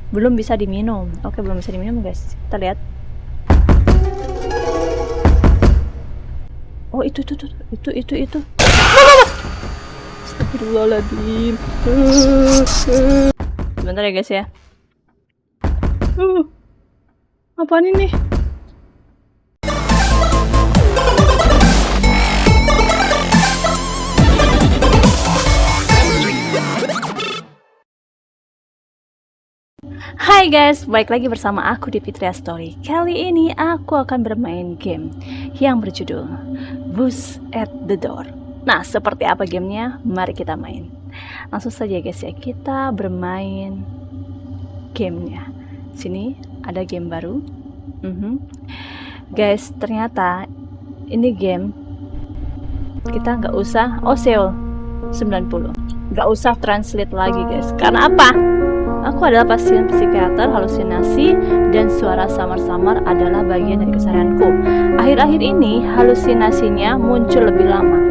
Belum bisa diminum. Oke, belum bisa diminum guys. Kita lihat. Oh, itu. Astagfirullahaladzim. Sebentar ya guys ya. Apaan ini? Hai guys, balik lagi bersama aku di Fitria Story. Kali ini aku akan bermain game yang berjudul Buzz at the Door. Nah, seperti apa gamenya? Mari kita main. Langsung saja guys ya, kita bermain gamenya. Sini ada game baru. Guys, ternyata ini game kita nggak usah Seoul 90, nggak usah translate lagi guys. Karena apa? Aku adalah pasien psikiater, halusinasi dan suara samar-samar adalah bagian dari keseharianku. Akhir-akhir ini halusinasinya muncul lebih lama.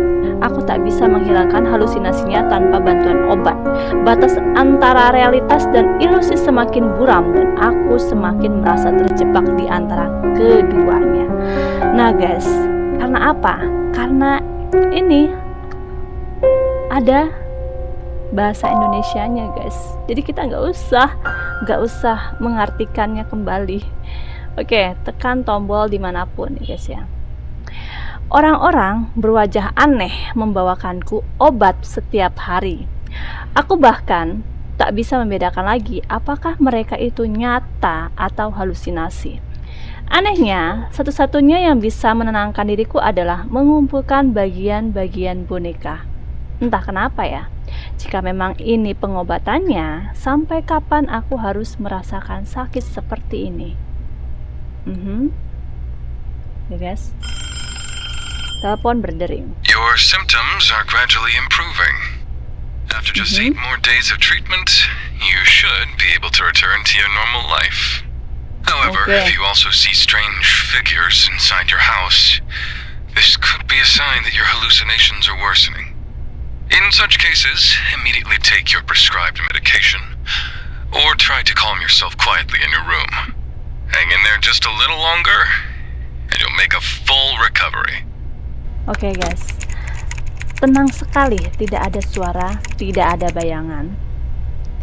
Aku tak bisa menghilangkan halusinasinya tanpa bantuan obat. Batas antara realitas dan ilusi semakin buram dan aku semakin merasa terjebak di antara keduanya. Nah guys, karena apa? Karena ini ada bahasa Indonesianya guys, jadi kita nggak usah mengartikannya kembali. Oke, tekan tombol dimanapun ya guys ya. Orang-orang berwajah aneh membawakanku obat setiap hari. Aku bahkan tak bisa membedakan lagi apakah mereka itu nyata atau halusinasi. Anehnya, satu-satunya yang bisa menenangkan diriku adalah mengumpulkan bagian-bagian boneka. Entah kenapa ya. Jika memang ini pengobatannya, sampai kapan aku harus merasakan sakit seperti ini? Ya guys, telepon berdering. Your symptoms are gradually improving. After just 8 more days of treatment, you should be able to return to your normal life. However, if you also see strange figures inside your house, this could be a sign that your hallucinations are worsening. In such cases, immediately take your prescribed medication, or try to calm yourself quietly in your room. Hang in there just a little longer, and you'll make a full recovery. Oke guys, tenang sekali, tidak ada suara, tidak ada bayangan,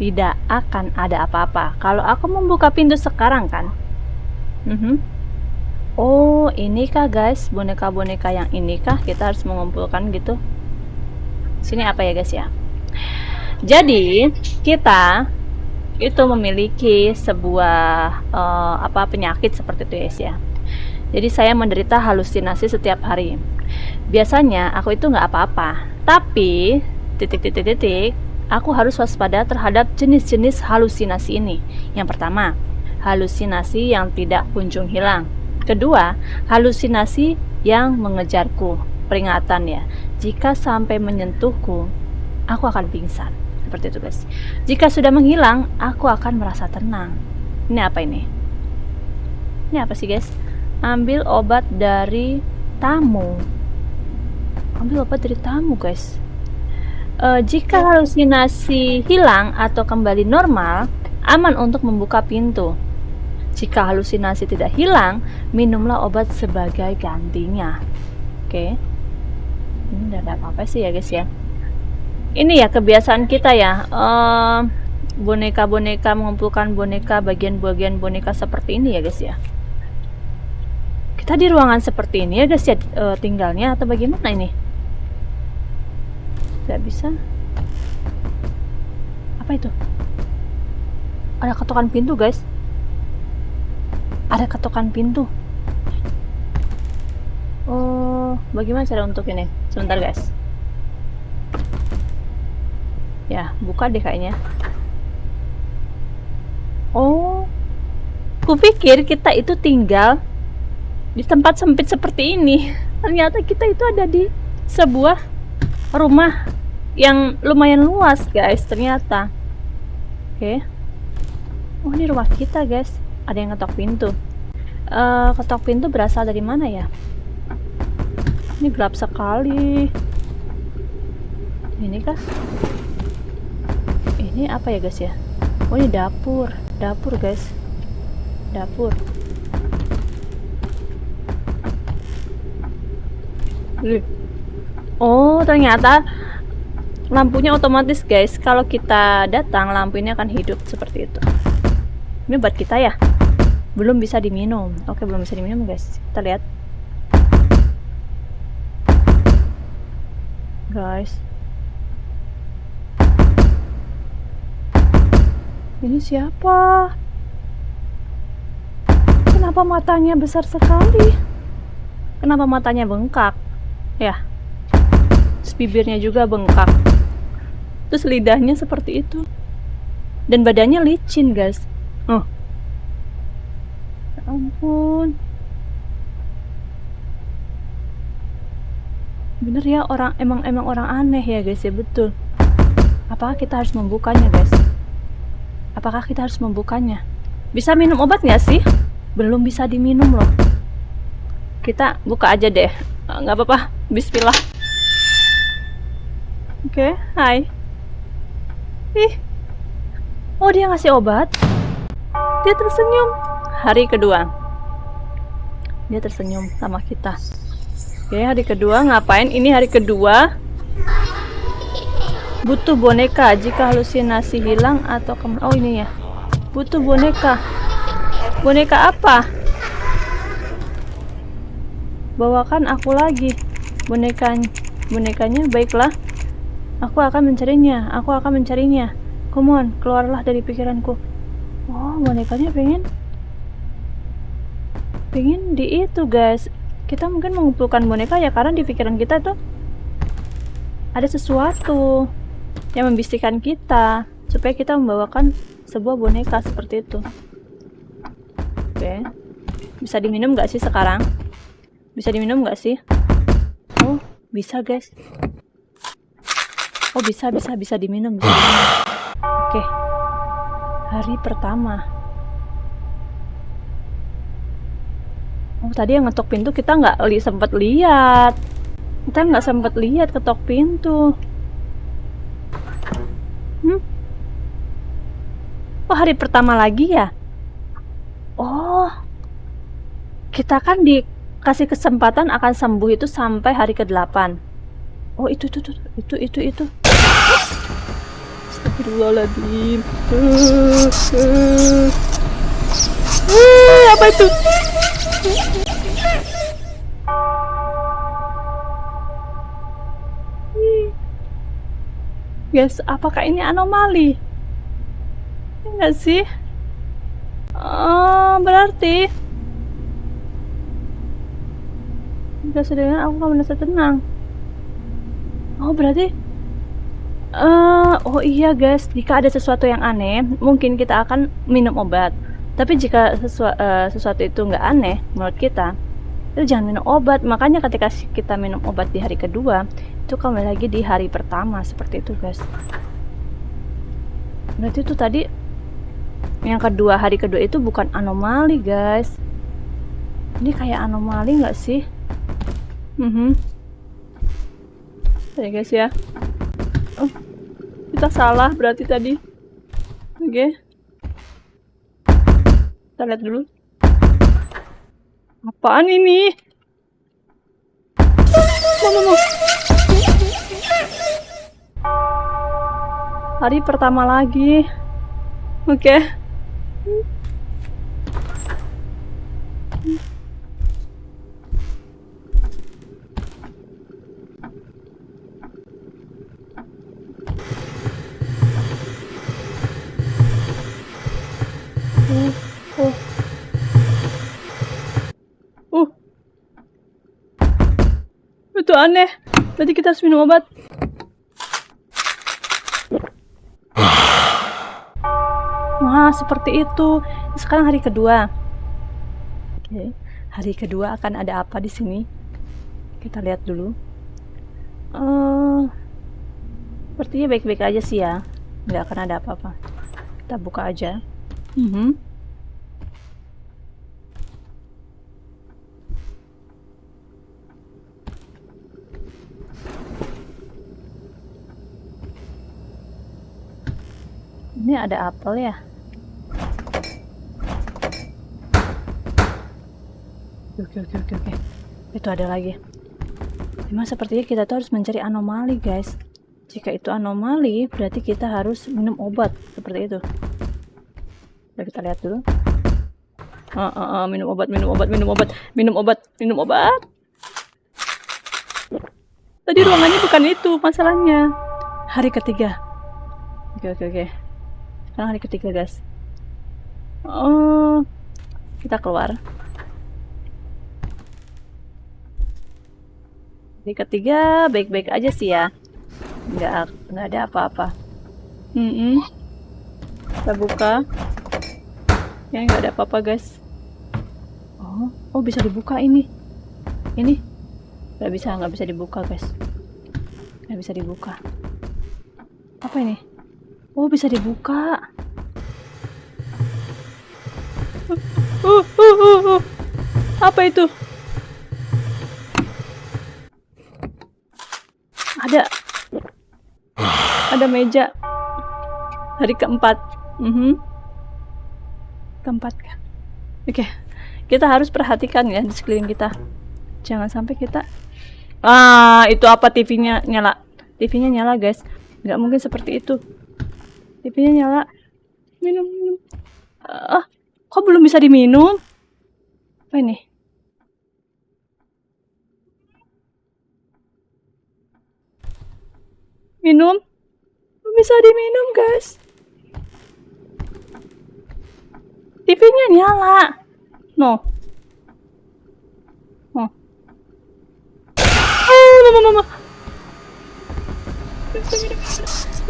tidak akan ada apa-apa. Kalau aku membuka pintu sekarang kan, oh ini kah guys, boneka-boneka yang ini kah kita harus mengumpulkan gitu. Sini apa ya guys ya. Jadi kita itu memiliki sebuah penyakit seperti itu guys ya. Jadi saya menderita halusinasi setiap hari. Biasanya aku itu nggak apa-apa, tapi aku harus waspada terhadap jenis-jenis halusinasi ini. Yang pertama, halusinasi yang tidak kunjung hilang. Kedua, halusinasi yang mengejarku. Peringatan ya, jika sampai menyentuhku, aku akan pingsan. Seperti itu guys. Jika sudah menghilang, aku akan merasa tenang. Ini apa ini? Ini apa sih guys? Ambil obat dari tamu. Ambil obat dari tamu guys. Jika halusinasi hilang atau kembali normal, aman untuk membuka pintu. Jika halusinasi tidak hilang, minumlah obat sebagai gantinya. Oke. Ini udah ada apa-apa sih ya guys ya. Ini ya kebiasaan kita ya, boneka-boneka, mengumpulkan boneka, bagian-bagian boneka seperti ini ya guys ya. Kita di ruangan seperti ini ya guys ya, tinggalnya atau bagaimana ini? Gak bisa. Apa itu? Ada ketukan pintu guys. Ada ketukan pintu. Oh, bagaimana cara untuk ini? Sebentar guys. Ya, buka deh kayaknya. Oh, kupikir kita itu tinggal di tempat sempit seperti ini. Ternyata kita itu ada di sebuah rumah yang lumayan luas guys, ternyata. Oke. Oh, ini rumah kita guys. Ada yang ketok pintu. Ketok pintu berasal dari mana ya? Ini gelap sekali. Ini kah? Ini apa ya guys ya? Oh, ini dapur. Dapur guys. Dapur. Oh, ternyata lampunya otomatis guys. Kalau kita datang, lampu ini akan hidup seperti itu. Ini buat kita ya. Belum bisa diminum. Oke, belum bisa diminum guys. Kita lihat. Guys. Ini siapa? Kenapa matanya besar sekali? Kenapa matanya bengkak? Ya. Terus bibirnya juga bengkak. Terus lidahnya seperti itu. Dan badannya licin, guys. Oh. Ya ampun. Bener ya, emang orang aneh ya, guys ya, betul. Apakah kita harus membukanya, guys? Apakah kita harus membukanya? Bisa minum obat nggak sih? Belum bisa diminum loh. Kita buka aja deh. Nggak apa-apa. Bismillah. Oke, hai. Ih. Oh, dia ngasih obat. Dia tersenyum. Hari kedua. Dia tersenyum sama kita. Oke, hari kedua ngapain? Ini hari kedua. Butuh boneka jika halusinasi hilang atau oh ini ya. Butuh boneka. Boneka apa? Bawakan aku lagi bonekanya. Baiklah. Aku akan mencarinya. Come on, keluarlah dari pikiranku. Oh, bonekanya pengen di itu, guys. Kita mungkin mengumpulkan boneka ya karena di pikiran kita tuh ada sesuatu yang membisikkan kita supaya kita membawakan sebuah boneka seperti itu. Oke. Bisa diminum nggak sih sekarang? Bisa diminum nggak sih? Oh, bisa guys. Oh, bisa diminum. Oke. Hari pertama. Oh, tadi yang ngetok pintu kita nggak sempat lihat. Kita nggak sempat lihat ketok pintu. Oh, hari pertama lagi ya? Oh, kita kan dikasih kesempatan akan sembuh itu sampai hari ke-8. Oh, itu. Astagfirullahaladzim. Apa itu? Guys, apakah ini anomali? Enggak sih? Oh, berarti jika sedang aku akan merasa tenang. Oh, berarti oh iya guys, jika ada sesuatu yang aneh, mungkin kita akan minum obat. Tapi jika sesuatu itu nggak aneh menurut kita, itu jangan minum obat. Makanya ketika kita minum obat di hari kedua, itu kembali lagi di hari pertama seperti itu guys. Berarti itu tadi yang kedua, hari kedua itu bukan anomali guys. Ini kayak anomali nggak sih? Ya guys ya. Oh, kita salah berarti tadi. Oke. Kita lihat dulu. Apaan ini? Mau. Hari pertama lagi. Oke. Itu aneh. Berarti kita harus minum obat. Nah, seperti itu. Sekarang hari kedua. Oke. Hari kedua akan ada apa di sini? Kita lihat dulu. Sepertinya baik-baik aja sih ya. Nggak akan ada apa-apa. Kita buka aja. Ini ada apel ya. Oke. Itu ada lagi. Memang sepertinya kita tuh harus mencari anomali, guys. Jika itu anomali, berarti kita harus minum obat seperti itu. Coba kita lihat dulu. Minum obat. Tadi ruangannya bukan itu masalahnya. Hari ketiga. Oke. Sekarang hari ketiga, guys. Kita keluar. Hari ketiga baik-baik aja sih ya. Nggak ada apa-apa. Kita buka. Ya nggak ada apa-apa, guys. Oh bisa dibuka ini. Nggak bisa dibuka, guys. Nggak bisa dibuka. Apa ini? Oh bisa dibuka. Apa itu? Ada meja. Hari keempat. Keempat kan? Oke. Kita harus perhatikan ya di sekeliling kita. Jangan sampai kita itu apa, TV-nya nyala. TV-nya nyala, guys. Nggak mungkin seperti itu. TV-nya nyala. Minum. Kok belum bisa diminum? Apa ini? Minum. Belum bisa diminum, guys. TV-nya nyala. No. Mama.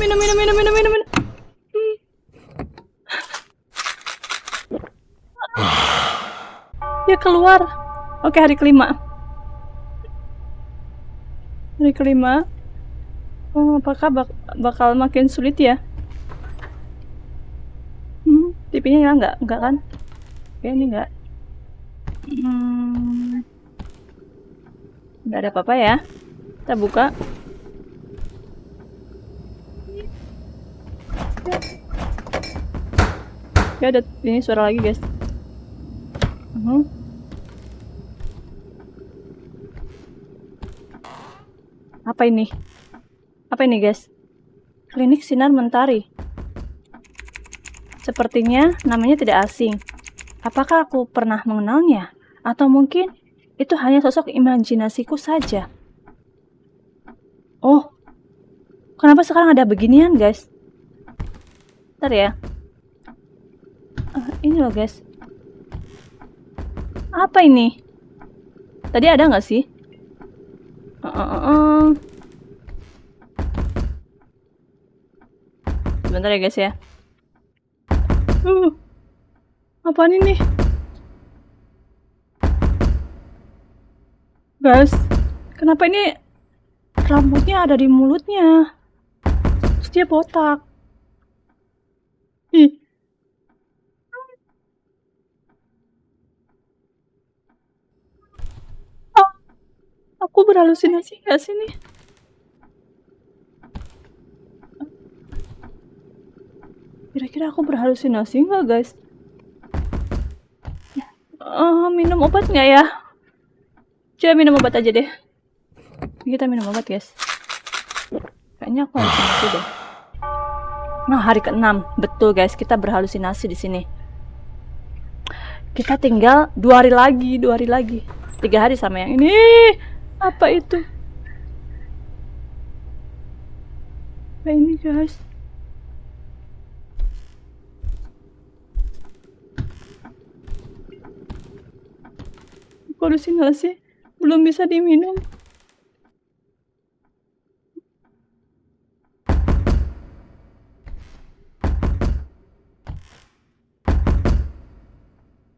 Minum. Dia keluar. Oke, hari kelima. Apakah bakal makin sulit ya? TV-nya nyala enggak kan? Oke, ini enggak. Enggak ada apa-apa ya. Kita buka. Ya ada ini suara lagi, guys. Apa ini, guys? Klinik Sinar Mentari. Sepertinya namanya tidak asing. Apakah aku pernah mengenalnya? Atau mungkin itu hanya sosok imajinasiku saja? Oh, kenapa sekarang ada beginian, guys? Bentar ya. Ini loh, guys. Apa ini? Tadi ada nggak sih? Sebentar ya, guys ya. Apaan ini? Guys, kenapa ini rambutnya ada di mulutnya? Terus dia botak. Ih. Aku berhalusinasi nggak sih nih? Kira-kira aku berhalusinasi nggak, guys? Minum obat nggak ya? Coba minum obat aja deh. Kita minum obat, guys. Kayaknya aku halusinasi deh. Nah, hari ke-6. Betul, guys. Kita berhalusinasi di sini. Kita tinggal 2 hari lagi. 3 hari sama yang ini. Apa itu? Apa ini, guys? Halusinasi belum bisa diminum.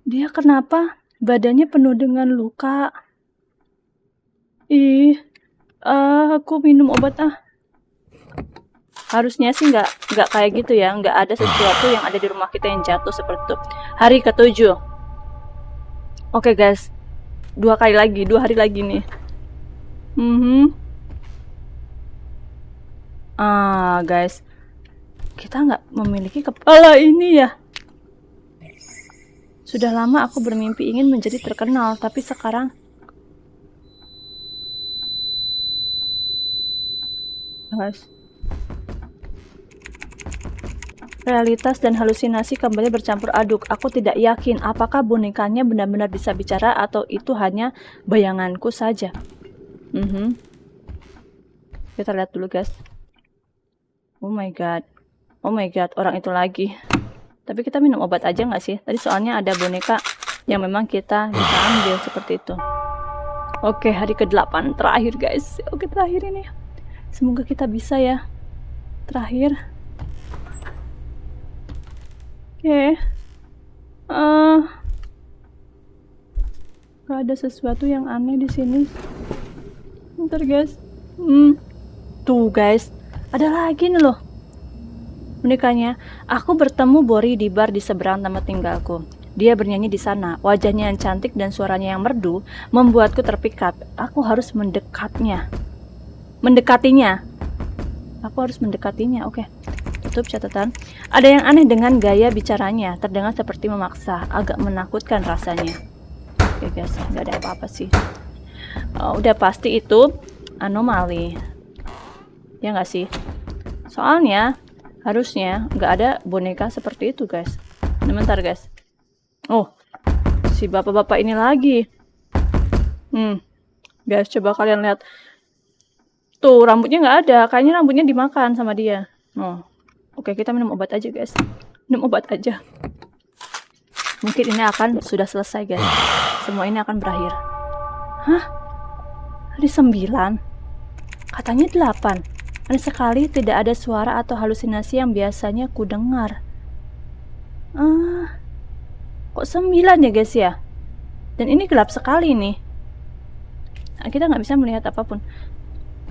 Dia kenapa badannya penuh dengan luka? Aku minum obat Harusnya sih nggak kayak gitu ya, nggak ada sesuatu yang ada di rumah kita yang jatuh seperti itu. Hari ke-7. Oke, guys. 2 hari lagi nih. Guys, kita nggak memiliki kepala ini ya. Sudah lama aku bermimpi ingin menjadi terkenal, tapi sekarang guys, realitas dan halusinasi kembali bercampur aduk. Aku tidak yakin apakah bonekanya benar-benar bisa bicara atau itu hanya bayanganku saja. Kita lihat dulu guys. Oh my god. Oh my god, orang itu lagi. Tapi kita minum obat aja nggak sih? Tadi soalnya ada boneka yang memang kita bisa ambil seperti itu. Oke, hari ke-8 terakhir guys. Oke, terakhir ini. Semoga kita bisa ya. Terakhir. Oke. Gak ada sesuatu yang aneh di sini. Bentar guys. Tuh guys, ada lagi nih loh bonekanya. Aku bertemu Bori di bar di seberang tempat tinggalku. Dia bernyanyi di sana. Wajahnya yang cantik dan suaranya yang merdu membuatku terpikat. Aku harus mendekatinya. Aku harus mendekatinya. Oke. Tutup catatan. Ada yang aneh dengan gaya bicaranya. Terdengar seperti memaksa. Agak menakutkan rasanya. Oke guys, nggak ada apa-apa sih. Udah pasti itu anomali. Ya nggak sih? Soalnya harusnya nggak ada boneka seperti itu guys. Bentar guys. Oh, si bapak-bapak ini lagi. Guys, coba kalian lihat. Tuh, rambutnya nggak ada. Kayaknya rambutnya dimakan sama dia. Oh, oke, kita minum obat aja guys. Minum obat aja. Mungkin ini akan sudah selesai guys. Semua ini akan berakhir. Hah? Hari 9? Katanya 8. Aneh sekali, tidak ada suara atau halusinasi yang biasanya ku dengar. Kok 9 ya guys ya? Dan ini gelap sekali nih. Nah, kita nggak bisa melihat apapun.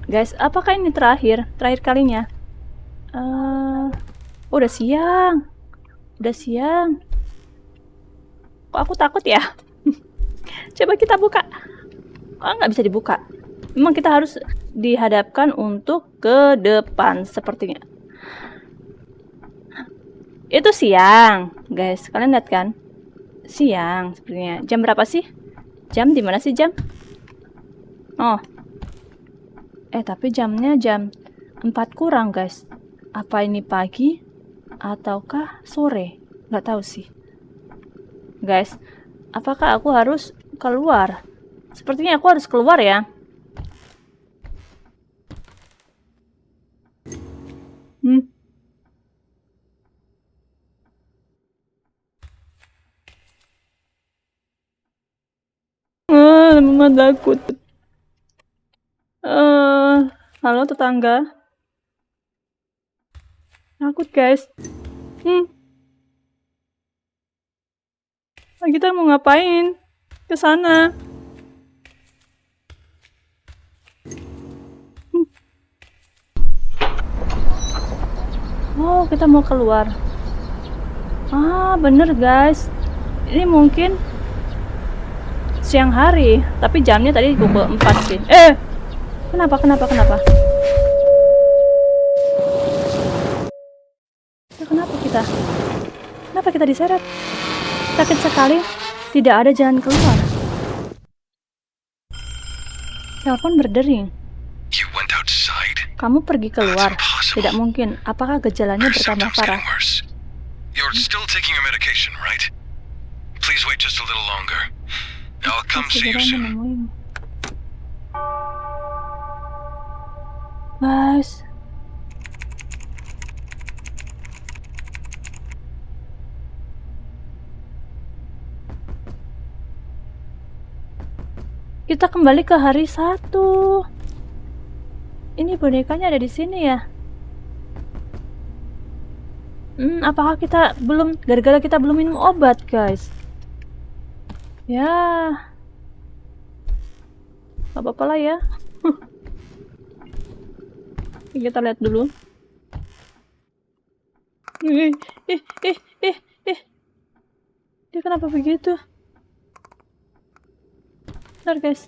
Guys, apakah ini terakhir kalinya? Udah siang. Kok aku takut ya? Coba kita buka. Kok nggak bisa dibuka? Memang kita harus dihadapkan untuk ke depan sepertinya. Itu siang, guys. Kalian lihat kan? Siang sepertinya. Jam berapa sih? Jam di mana sih jam? Oh. Tapi jamnya jam 4 kurang, guys. Apa ini pagi ataukah sore? Nggak tahu sih. Guys, apakah aku harus keluar? Sepertinya aku harus keluar ya. Mama takut. Halo tetangga. Takut guys. Kita mau ngapain? Ke sana. Oh, kita mau keluar. Bener guys. Ini mungkin siang hari, tapi jamnya tadi pukul 4 sih. Kenapa? Kenapa kita diseret? Sakit sekali, tidak ada jalan keluar. Telepon berdering. Kamu pergi keluar. Tidak mungkin. Apakah gejalanya bertambah parah? You're still taking your medication, right? Please wait just a little longer. I'll come see you soon. Guys. Kita kembali ke hari 1. Ini bonekanya ada di sini ya. Apakah kita belum, gara-gara kita belum minum obat, guys? Ya, gak apa-apa lah ya. Kita lihat dulu. Dia kenapa begitu? Bentar guys.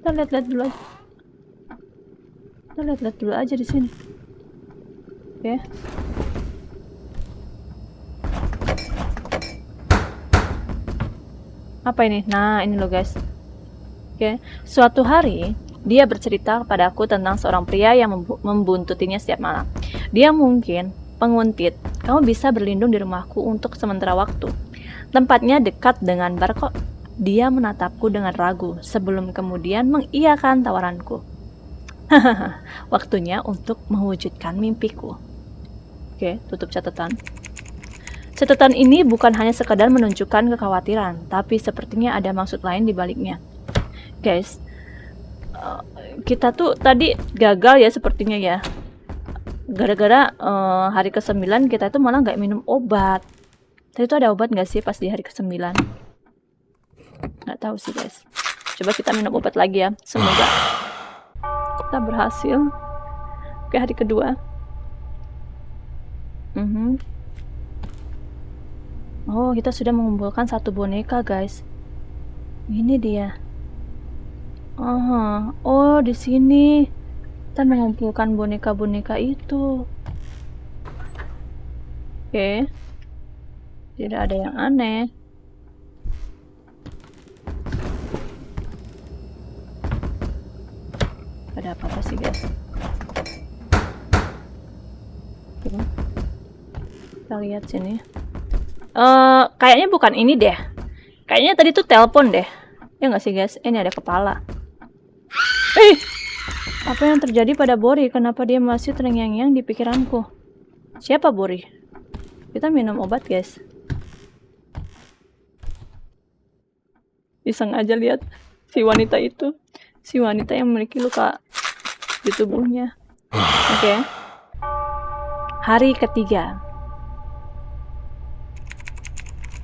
Kita lihat-lihat dulu aja. Kita lihat-lihat dulu aja di sini. Oke. Apa ini? Nah, ini loh guys. Oke. Suatu hari, dia bercerita kepadaku tentang seorang pria yang membuntutinya setiap malam. Dia mungkin penguntit. Kamu bisa berlindung di rumahku untuk sementara waktu. Tempatnya dekat dengan bar kok. Dia menatapku dengan ragu sebelum kemudian mengiyakan tawaranku. Hahaha, waktunya untuk mewujudkan mimpiku. Oke, tutup catatan. Catatan ini bukan hanya sekadar menunjukkan kekhawatiran, tapi sepertinya ada maksud lain di baliknya. Guys, kita tuh tadi gagal ya sepertinya ya. Gara-gara hari ke-9 kita tuh malah nggak minum obat. Tadi tuh ada obat nggak sih pas di hari ke-9? Nggak tahu sih guys. Coba kita minum obat lagi ya. Semoga kita berhasil. Oke, hari kedua. Oh, kita sudah mengumpulkan 1 boneka guys. Ini dia. Oh, di sini kita mengumpulkan boneka-boneka itu. Oke. Tidak ada yang aneh. Ada apa-apa sih guys? Oke. Kita lihat sini. Kayaknya bukan ini deh. Kayaknya tadi tuh telepon deh. Ya nggak sih guys? Ini ada kepala. Apa yang terjadi pada Bori? Kenapa dia masih terngiang-ngiang di pikiranku? Siapa Bori? Kita minum obat guys. Iseng aja lihat si wanita itu. Si wanita yang memiliki luka di tubuhnya. Oke. Hari ketiga.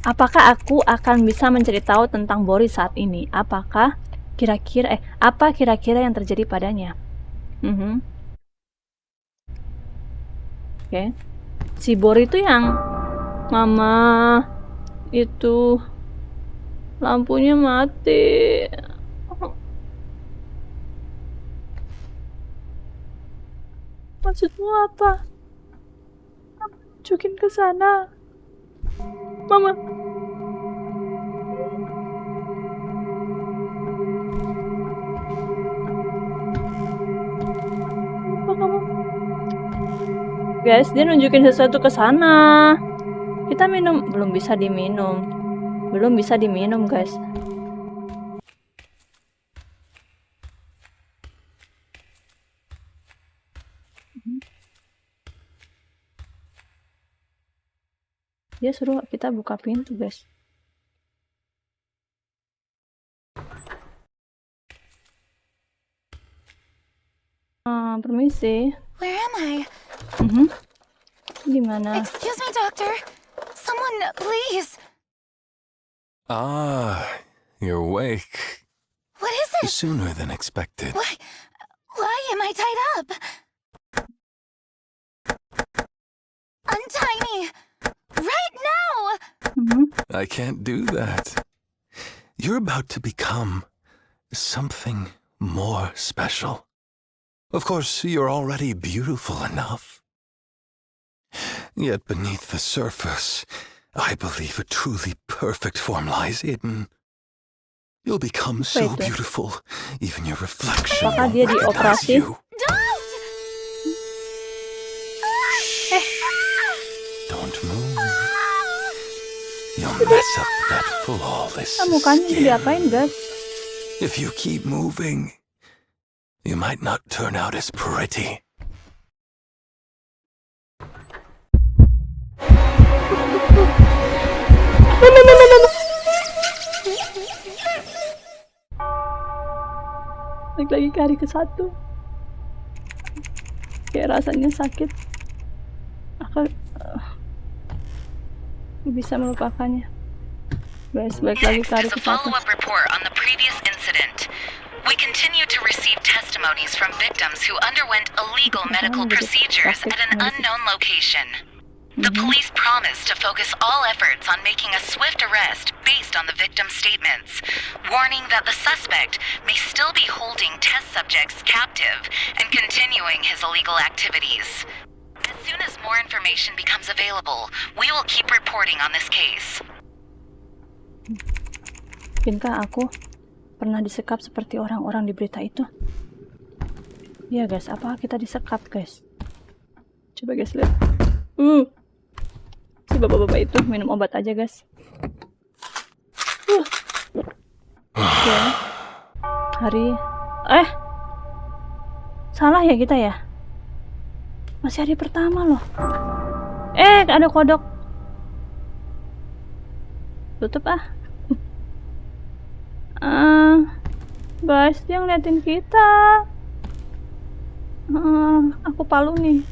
Apakah aku akan bisa mencari tahu tentang Bori saat ini? Apa kira-kira yang terjadi padanya? Oke. Si Bori itu yang mama itu lampunya mati. Maksudmu apa? Tunjukin ke sana. Mama. Apa kamu? Guys, dia nunjukin sesuatu ke sana. Kita minum, belum bisa diminum. Belum bisa diminum, guys. Dia suruh kita buka pintu, guys. Permisi. Where am I? Di mana? Excuse me, doctor. Someone, please. You're awake. What is it? Sooner than expected. Why am I tied up? Untie me! Right now! I can't do that. You're about to become something more special. Of course, you're already beautiful enough. Yet beneath the surface, I believe a truly perfect form lies hidden. You'll become so beautiful, even your reflection Apakah dia won't recognize dioperasi? you. Don't! Don't move. You'll mess up that flawless Mukanya skin. diapain, guys? If you keep moving, you might not turn out as pretty. Balik lagi ke hari ke-1. Kayak rasanya sakit. Aku bisa melupakannya. Guys, balik lagi ke hari Next is a ke-1. follow-up report on the previous incident. We continue to receive testimonies from victims who underwent illegal medical procedures at an unknown location. The police promise to focus all efforts on making a swift arrest based on the victim's statements, warning that the suspect may still be holding test subjects captive and continuing his illegal activities. As soon as more information becomes available, we will keep reporting on this case. Mungkinkah aku pernah disekap seperti orang-orang di berita itu? Iya guys, apa kita disekap guys? Coba guys lihat. Si bapak-bapak itu minum obat aja guys. Oke. Hari salah ya kita ya? Masih hari pertama loh. Ada kodok. Tutup guys, dia ngeliatin kita. Aku palu nih.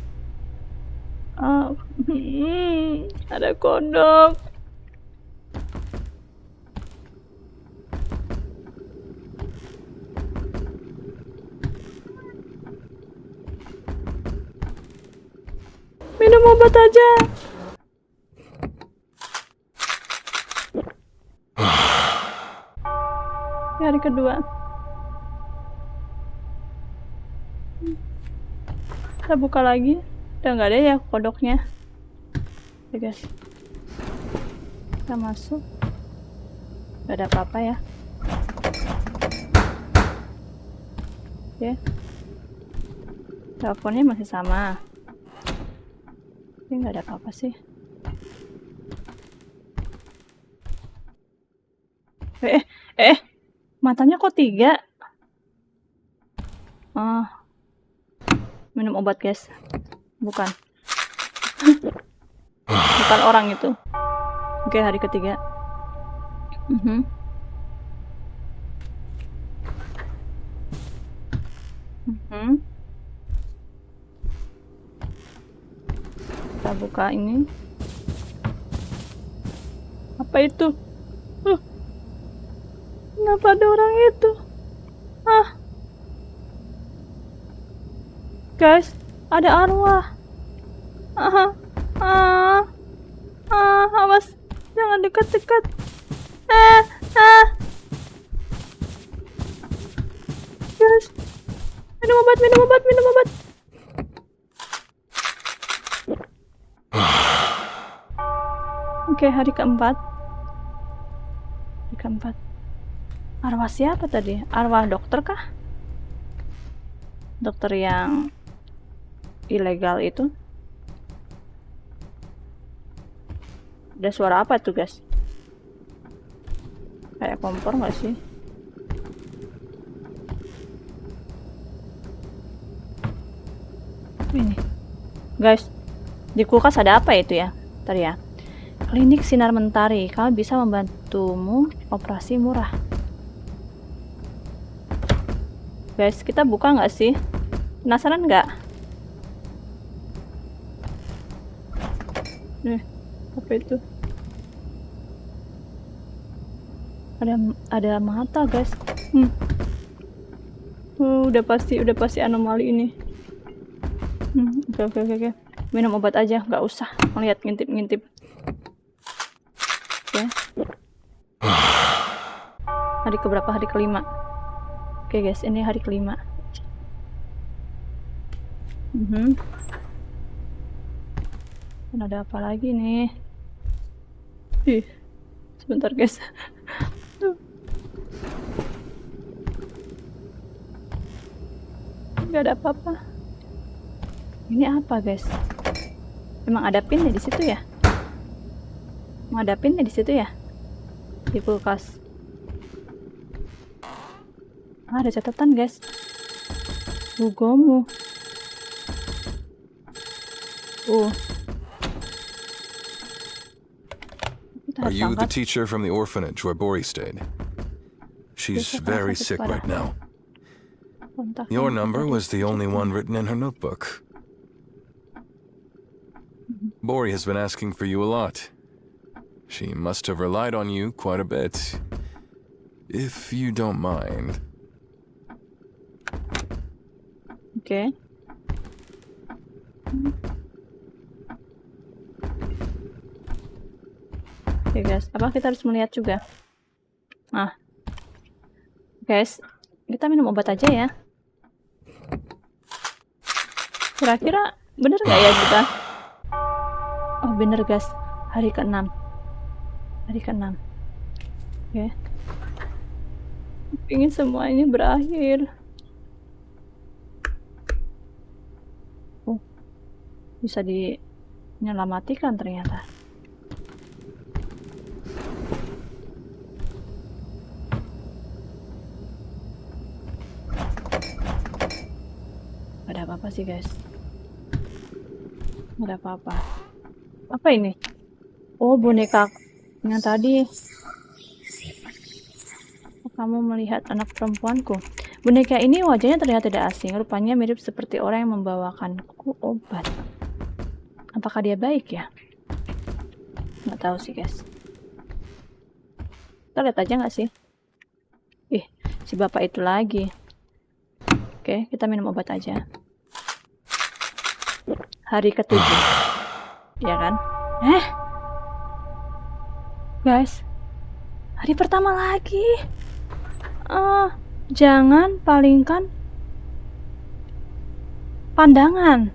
Ada kodok. Minum obat aja. Hari kedua. Kita buka lagi. Udah nggak ada ya kodoknya. Oke guys. Kita masuk. Gak ada apa-apa ya. Oke. Teleponnya masih sama. Ini nggak ada apa-apa sih. Matanya kok 3? Minum obat guys. Bukan. Bukan orang itu. Oke, hari ketiga. Kita buka ini. Apa itu? Kenapa ada orang itu? Guys, ada arwah. Awas, jangan dekat-dekat. Guys, minum obat. Oke, hari keempat. Arwah siapa tadi? Arwah dokter kah? Dokter yang ilegal itu? Ada suara apa tuh guys? Kayak kompor nggak sih? Ini guys, di kulkas ada apa itu ya? Ntar ya. Klinik Sinar Mentari, kami bisa membantumu operasi murah. Guys, kita buka nggak sih? Penasaran nggak? Apa itu? Ada mata guys. Udah pasti anomali ini. Oke. Minum obat aja, nggak usah ngeliat ngintip. Oke. Hari keberapa? Hari kelima. Oke guys, ini hari kelima. Dan ada apa lagi nih? Sebentar guys. Gak ada apa-apa. Ini apa guys? Emang ada pinnya di situ ya? Di kulkas. Ada catatan guys. Bugomu. Are you the teacher from the orphanage where Bori stayed? She's very sick right now. Your number was the only one written in her notebook. Bori has been asking for you a lot. She must have relied on you quite a bit. If you don't mind. Oke. Oke guys, apa kita harus melihat juga? Guys, kita minum obat aja ya. Kira-kira bener nggak ya kita? Oh bener guys, hari ke-6. Oke. Ingin semua ini berakhir. Oh, bisa dinyelamatikan ternyata. Gak ada apa-apa sih guys. Gak ada apa-apa. Apa ini? Oh, boneka yang tadi. Kamu melihat anak perempuanku. Boneka ini wajahnya terlihat tidak asing. Rupanya mirip seperti orang yang membawakanku obat. Apakah dia baik ya? Nggak tahu sih guys. Kita lihat aja nggak sih? Ih, si bapak itu lagi. Oke, kita minum obat aja. Hari ke-7. Ya kan? Guys. Hari pertama lagi. Jangan palingkan pandangan.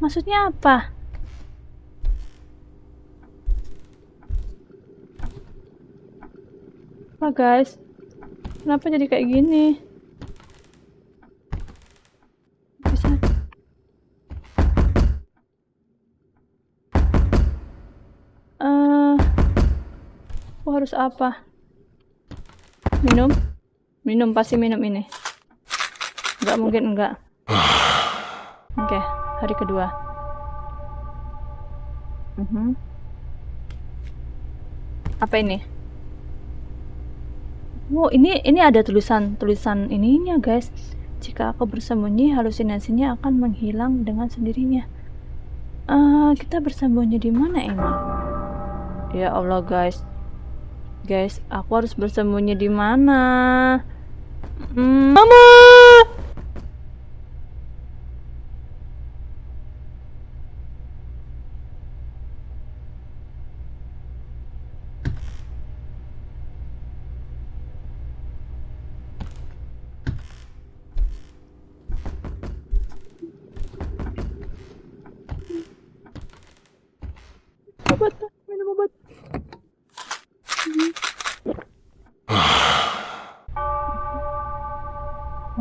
Maksudnya apa? Apa guys? Kenapa jadi kayak gini? Bisa. Aku harus apa? Minum? Minum, pasti minum ini. Enggak mungkin enggak. Oke, hari kedua. Apa ini? Oh, ini ada tulisan ininya, guys. Jika aku bersembunyi, halusinasinya akan menghilang dengan sendirinya. Kita bersembunyi di mana emang? Ya Allah, guys. Guys, aku harus bersembunyi di mana? Mama! Obat, minum obat.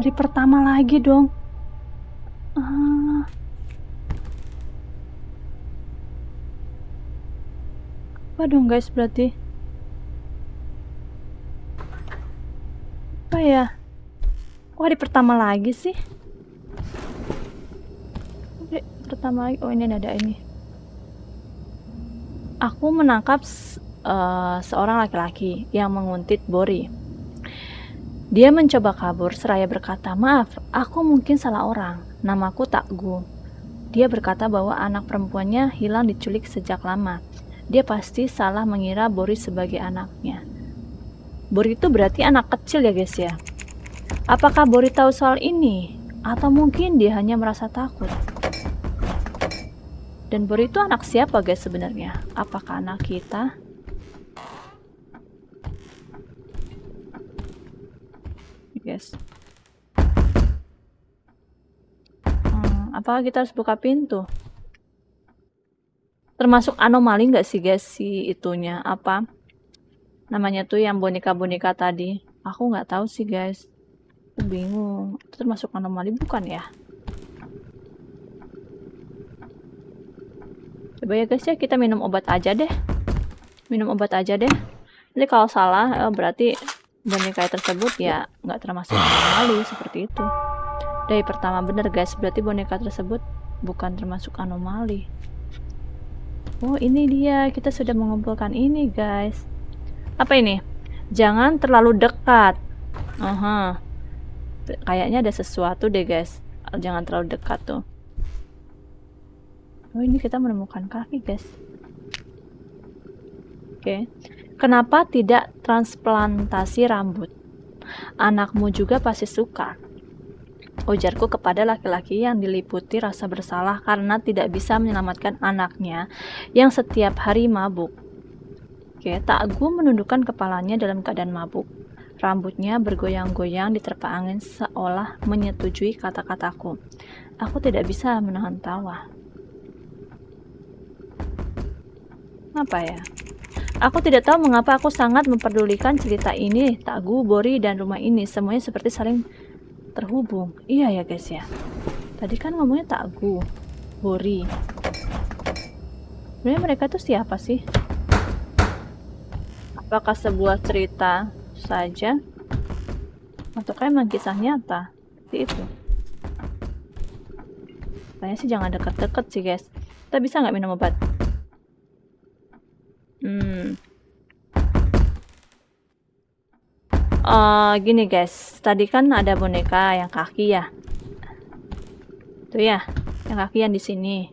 Hari pertama lagi dong. Apa dong guys berarti? Apa ya? Kok hari pertama lagi sih? Hari pertama lagi. Oh, ini ada ini. Aku menangkap seorang laki-laki yang menguntit Bori. Dia mencoba kabur seraya berkata, "Maaf, aku mungkin salah orang. Namaku Takgu." Dia berkata bahwa anak perempuannya hilang diculik sejak lama. Dia pasti salah mengira Bori sebagai anaknya. Bori itu berarti anak kecil ya guys ya. Apakah Bori tahu soal ini? Atau mungkin dia hanya merasa takut? Dan Bori itu anak siapa guys sebenarnya? Apakah anak kita? Guys. Apakah kita harus buka pintu? Termasuk anomali nggak sih guys si itunya? Apa namanya tuh yang boneka-boneka tadi? Aku nggak tahu sih guys. Aku bingung. Itu termasuk anomali bukan ya? Coba ya guys ya, kita minum obat aja deh. Minum obat aja deh. Jadi kalau salah berarti boneka tersebut ya nggak termasuk anomali seperti itu. Dari pertama bener guys, berarti boneka tersebut bukan termasuk anomali. Oh ini dia, kita sudah mengumpulkan ini guys. Apa ini? Jangan terlalu dekat. Kayaknya ada sesuatu deh guys. Jangan terlalu dekat tuh. Oh ini kita menemukan kaki guys. Oke. Kenapa tidak transplantasi rambut? Anakmu juga pasti suka. Ujarku kepada laki-laki yang diliputi rasa bersalah karena tidak bisa menyelamatkan anaknya yang setiap hari mabuk. Oke, Takgu menundukkan kepalanya dalam keadaan mabuk. Rambutnya bergoyang-goyang diterpa angin seolah menyetujui kata-kataku. Aku tidak bisa menahan tawa. Apa ya? Aku tidak tahu mengapa aku sangat memperdulikan cerita ini. Tagu, Bori, dan rumah ini semuanya seperti saling terhubung. Iya ya guys ya. Tadi kan ngomongnya Tagu, Bori. Sebenarnya mereka tuh siapa sih? Apakah sebuah cerita saja? Ataukah emang kisah nyata? Seperti itu. Kayaknya sih jangan deket-deket sih guys. Kita bisa nggak minum obat? Gini guys. Tadi kan ada boneka yang kaki ya. Tuh ya, yang kaki yang di sini.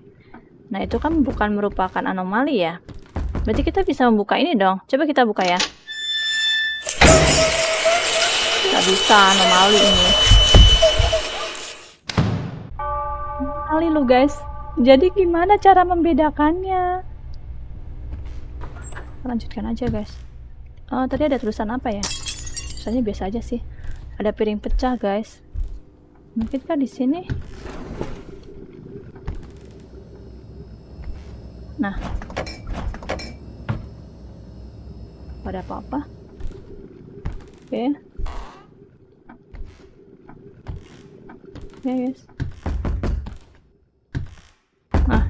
Nah itu kan bukan merupakan anomali ya. Berarti kita bisa membuka ini dong. Coba kita buka ya. Nggak bisa anomali ini. Anomali lu guys. Jadi gimana cara membedakannya? Lanjutkan aja guys. Tadi ada tulisan apa ya? Tulisannya biasa aja sih. Ada piring pecah guys. Mungkin kan di sini. Nah. Ada apa-apa? Oke. Oke guys. Nah,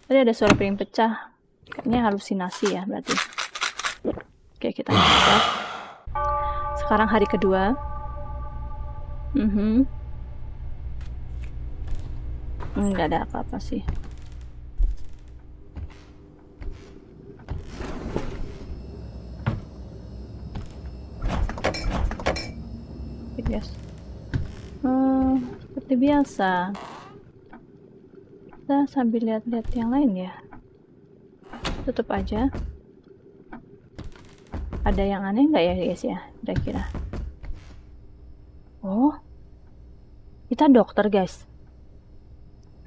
tadi ada suara piring pecah. Kayaknya halusinasi ya berarti. Oke, kita lihat. Sekarang hari kedua. Nggak ada apa-apa sih. Oke guys. Seperti biasa. Kita sambil lihat-lihat yang lain ya. Tutup aja. Ada yang aneh nggak ya guys ya? Kira-kira. Oh, kita dokter guys.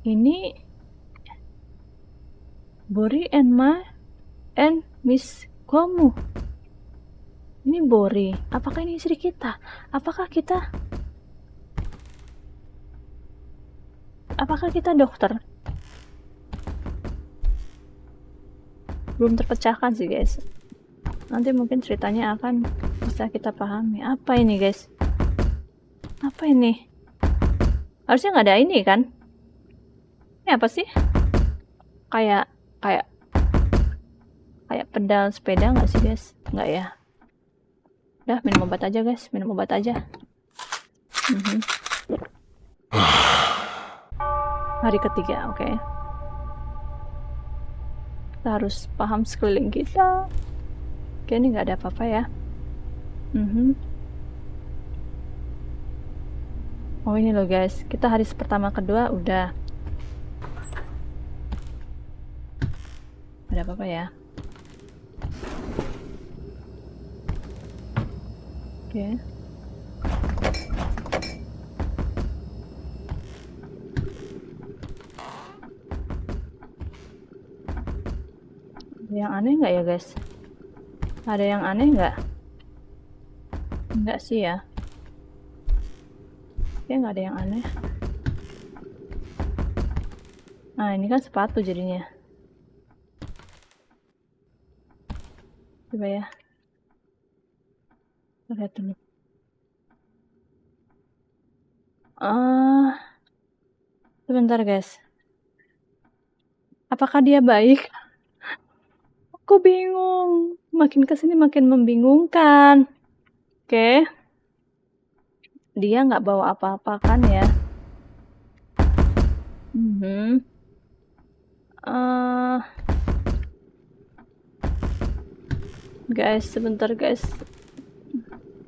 Ini Bori and Miss Gomu. Ini Bori. Apakah ini istri kita? Apakah kita dokter? Belum terpecahkan sih guys. Nanti mungkin ceritanya akan bisa kita pahami. Apa ini guys? Apa ini? Harusnya nggak ada ini kan? Ini apa sih? Kayak pedal sepeda nggak sih guys? Nggak ya? Udah, minum obat aja guys. Minum obat aja. Hari ketiga, oke. Kita harus paham sekeliling kita. Oke, ini nggak ada apa-apa ya. Oh ini loh guys, kita hari pertama kedua udah. Ada apa-apa ya? Oke. Ada yang aneh nggak ya guys? Ada yang aneh nggak? Nggak sih ya. Oke, nggak ada yang aneh. Nah ini kan sepatu jadinya. Coba ya. Lihat dulu. Sebentar guys. Apakah dia baik? Aku bingung. Makin kesini makin membingungkan. Oke. Dia nggak bawa apa-apa kan ya? Guys, sebentar guys.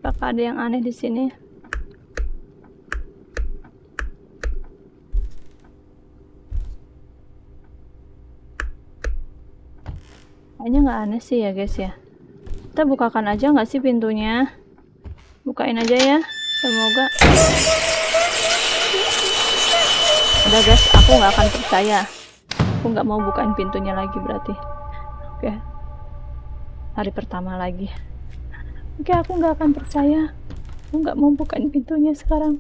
Apakah ada yang aneh di sini? Kayaknya nggak aneh sih ya guys ya. Kita bukakan aja nggak sih pintunya? Bukain aja ya. Semoga. Udah guys, aku nggak akan percaya. Aku nggak mau bukain pintunya lagi berarti. Oke. Hari pertama lagi. Oke, aku nggak akan percaya. Aku nggak mau bukain pintunya sekarang.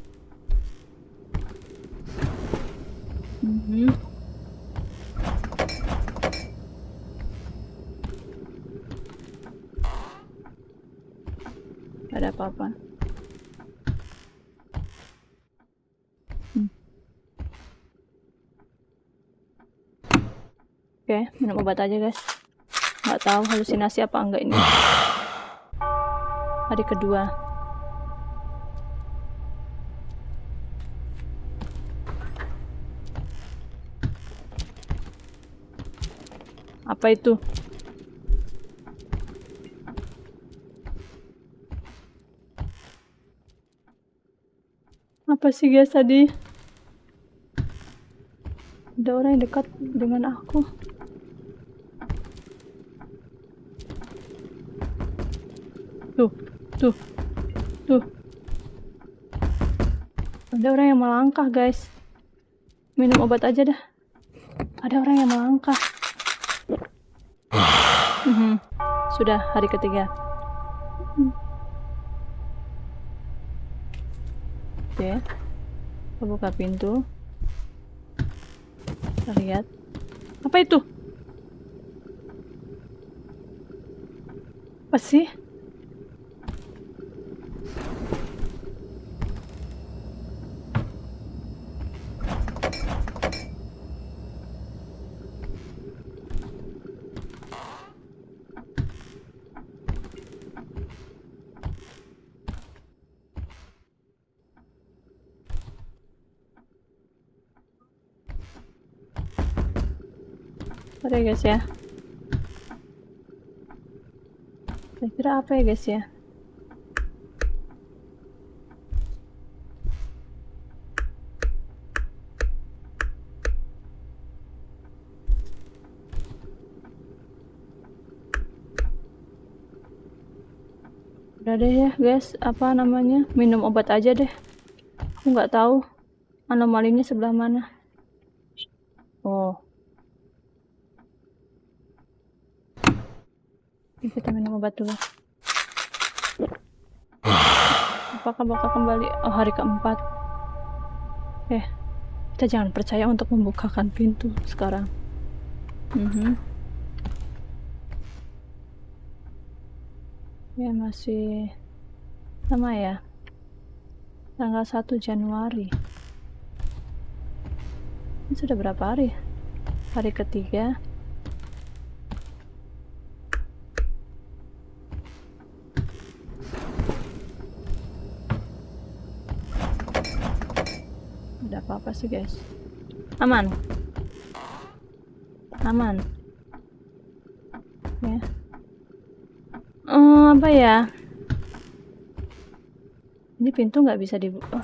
Gak ada apa-apa. Oke, minum obat aja guys. Nggak tahu halusinasi apa enggak ini. Hari kedua. Apa itu? Apa sih guys tadi? Ada orang yang dekat dengan aku. Tuh. Ada orang yang melangkah guys. Minum obat aja dah. Ada orang yang melangkah. Sudah hari ketiga. Oke. Kita buka pintu. Kita lihat. Apa itu? Apa sih? Oke guys ya. Kira-kira apa ya guys ya? Udah deh ya guys, apa namanya? Minum obat aja deh. Aku nggak tahu anomalinya sebelah mana. Oh. Kita minum obat dulu. Apakah bakal kembali? Oh, hari keempat. Kita jangan percaya untuk membukakan pintu sekarang. Ya masih sama ya. Tanggal 1 Januari. Ini sudah berapa hari? Hari ketiga. Ada apa-apa sih guys? Aman. Ya. Apa ya? Ini pintu nggak bisa dibuka.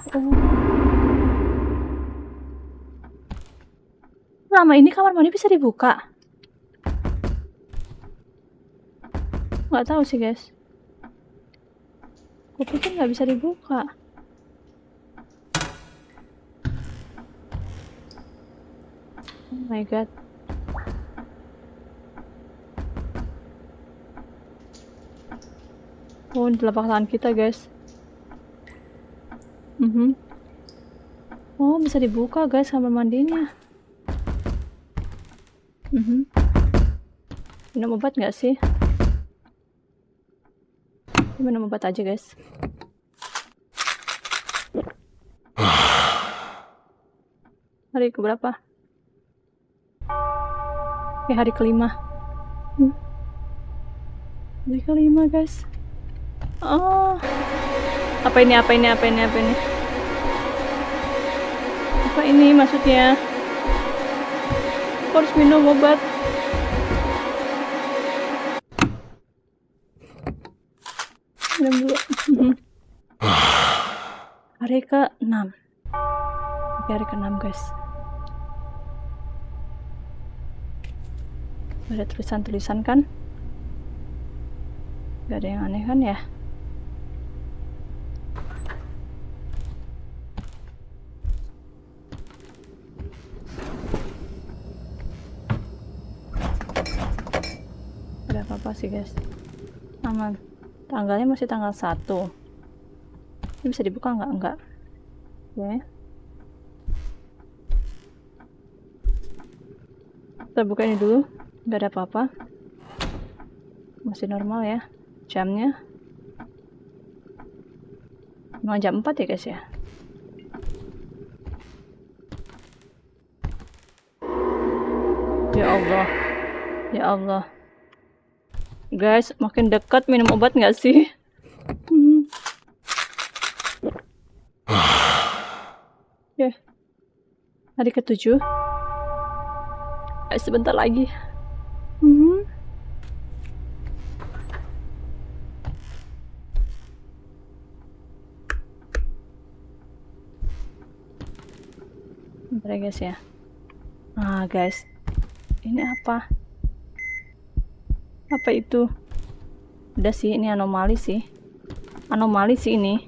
Lama ini kamar mandi bisa dibuka? Nggak tahu sih guys. Aku pikir nggak bisa dibuka. Oh my god. Oh, di telapak tangan kita guys. Oh, bisa dibuka guys kamar mandinya. Minum obat nggak sih? Minum obat aja guys. Hari keberapa? Hari kelima. Hari kelima guys. Oh, apa ini? Apa ini maksudnya? Aku harus minum obat. Minum dulu. Hari ke-6. Hari ke-6 guys. Ada tulisan-tulisan kan? Gak ada yang aneh kan ya? Ada apa-apa sih guys? Aman. Tanggalnya masih tanggal 1. Ini bisa dibuka nggak? Enggak. Oke. Kita buka ini dulu. Nggak ada apa-apa. Masih normal ya jamnya. Memang jam 4 ya guys ya. Ya Allah. Ya Allah. Guys, makin dekat minum obat nggak sih? Oke. Hari ke-7. Sebentar lagi. Bentar ya guys ya. Nah guys, ini apa? Apa itu? Udah sih, ini anomali sih. Anomali sih ini.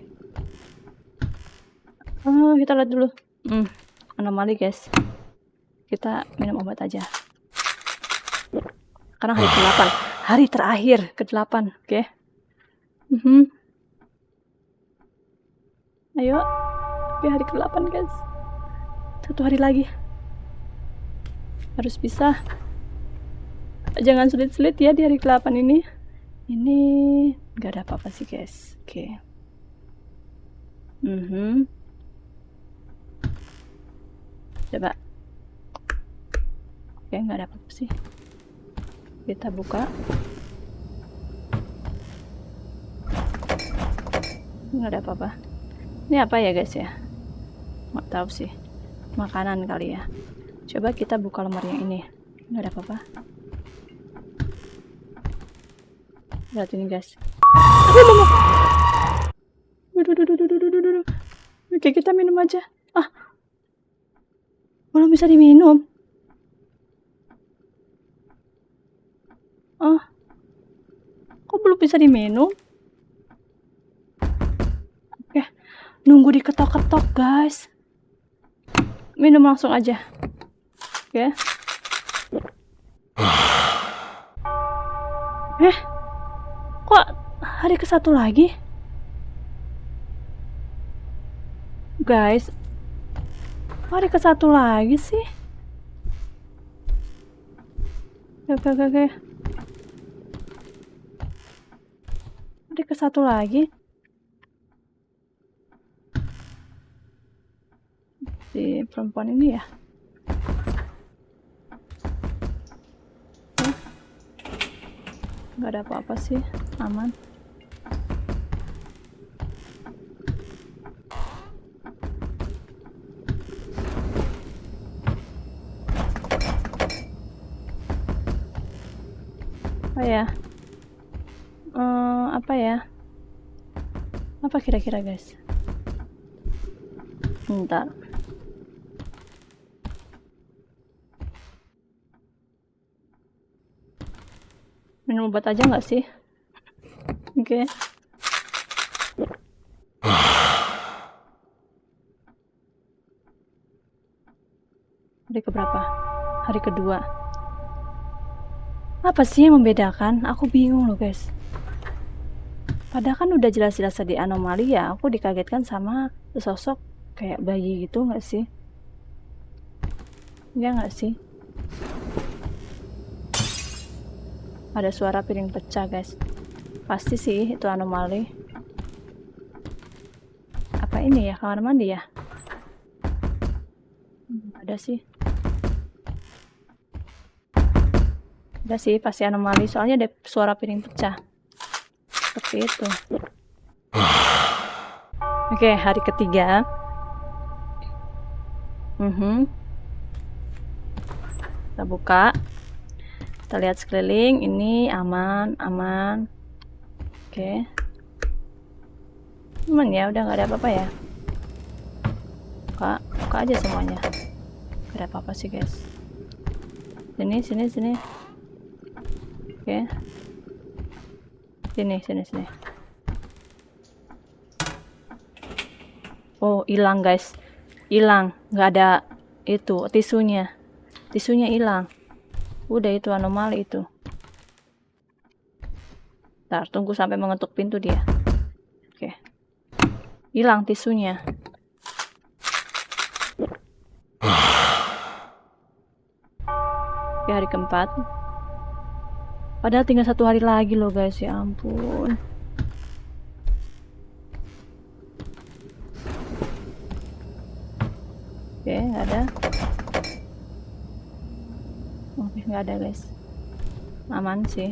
Kita lihat dulu. Anomali guys. Kita minum obat aja. Karena hari ke-8. Hari terakhir ke-8. Oke. Ayo. Oke, hari ke-8 guys. 1 hari lagi. Harus bisa. Jangan sulit-sulit ya di hari ke-8 ini. Ini nggak ada apa-apa sih guys. Oke. Coba. Oke, nggak ada apa-apa sih. Kita buka. Nggak ada apa-apa. Ini apa ya guys ya? Nggak tahu sih. Makanan kali ya. Coba kita buka lemari yang ini. Nggak ada apa-apa. Lihat ini guys. Oke, kita minum aja. Belum bisa diminum. Kok belum bisa diminum? Oke, nunggu diketok-ketok guys. Minum langsung aja. Oke. Kok hari ke-1 lagi? Guys, hari ke-1 lagi sih? Oke. Hari ke-1 lagi? Si perempuan ini ya? Nggak ada apa-apa sih, aman. Apa ya? Apa kira-kira guys? Bentar. Minum obat aja nggak sih? Oke. Hari keberapa? Hari kedua. Apa sih yang membedakan? Aku bingung loh guys. Padahal kan udah jelas-jelas di anomali ya. Aku dikagetkan sama sosok kayak bayi gitu nggak sih? Ya nggak sih? Ada suara piring pecah guys. Pasti sih itu anomali. Apa ini ya? Kamar mandi ya? Ada sih. Ada sih pasti anomali. Soalnya ada suara piring pecah. Seperti itu. Oke, hari ketiga. Kita buka. Kita lihat sekeliling. Ini aman. Oke. Aman ya, udah nggak ada apa-apa ya. Buka aja semuanya. Gak ada apa-apa sih guys. Sini. Oke. Sini. Oh, hilang guys. Hilang. Nggak ada itu tisunya. Tisunya hilang. Udah itu anomali itu. Ntar tunggu sampai mengetuk pintu dia. Oke. Hilang tisunya. Oke, hari keempat. Padahal tinggal 1 hari lagi loh guys, ya ampun. Oke, nggak ada. Oke, nggak ada guys. Aman sih.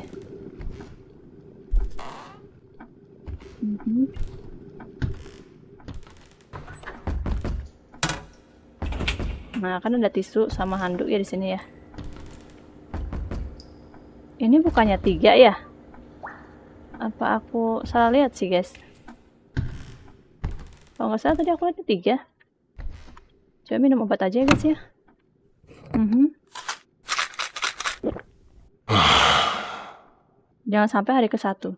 Nah, kan ada tisu sama handuk ya di sini ya. Ini bukannya 3 ya? Apa aku salah lihat sih guys? Kalau nggak salah tadi aku lihat 3. Coba minum obat aja ya guys ya. Jangan sampai hari ke-1.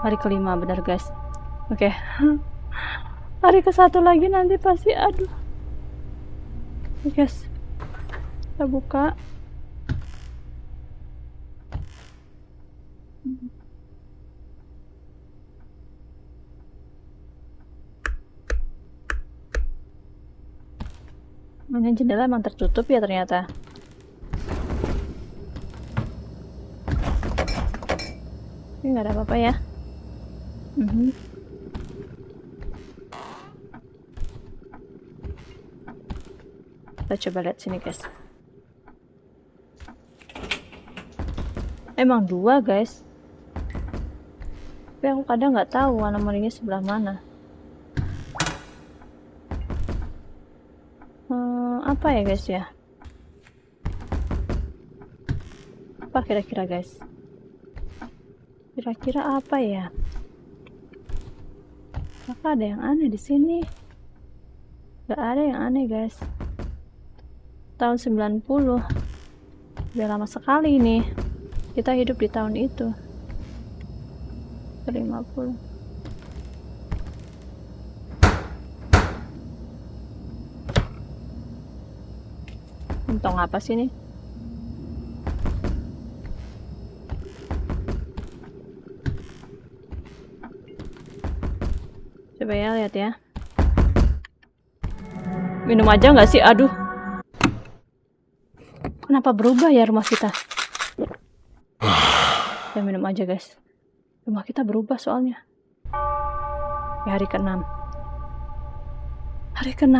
Hari ke-5 benar guys. Oke. Hari ke-1 lagi nanti pasti aduh. Oke guys. Kita buka. Ini jendela emang tertutup ya ternyata. Ini nggak ada apa-apa ya. Kita coba lihat sini guys. Emang 2 guys. Tapi aku kadang nggak tahu anomalinya sebelah mana. Apa ya guys ya? Apa kira-kira guys? Kira-kira apa ya? Apakah ada yang aneh di sini? Gak ada yang aneh guys. Tahun 90. Udah lama sekali nih. Kita hidup di tahun itu. 50. Untung apa sih nih? Coba ya lihat ya. Minum aja nggak sih? Aduh. Kenapa berubah ya rumah kita? Ya minum aja guys. Rumah kita berubah soalnya. Ya, hari ke-6. Hari ke-6.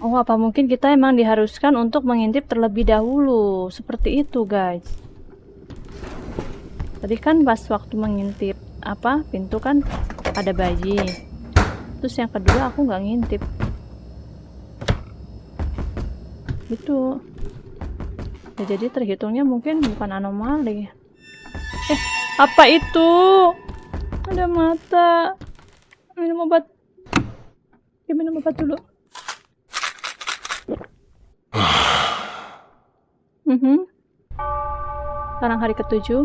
Oh, apa mungkin kita emang diharuskan untuk mengintip terlebih dahulu. Seperti itu, guys. Tadi kan pas waktu mengintip pintu kan ada bayi. Terus yang kedua aku nggak ngintip. Gitu. Ya, jadi terhitungnya mungkin bukan anomali. Apa itu? Ada mata. Minum obat. Ya, minum obat dulu. Sekarang hari ke-7.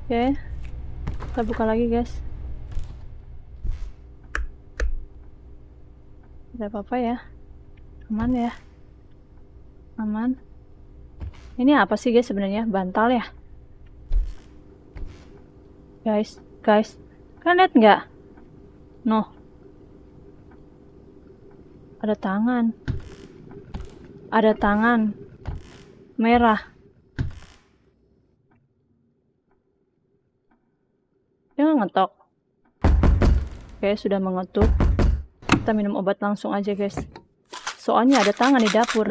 Oke. Kita buka lagi guys. Tidak apa-apa ya. Aman ya. Aman. Ini apa sih guys sebenarnya? Bantal ya? Guys. Kalian lihat nggak? No. Ada tangan. Ada tangan. Merah. Jangan ngetok. Oke, sudah mengetuk. Kita minum obat langsung aja guys. Soalnya ada tangan di dapur.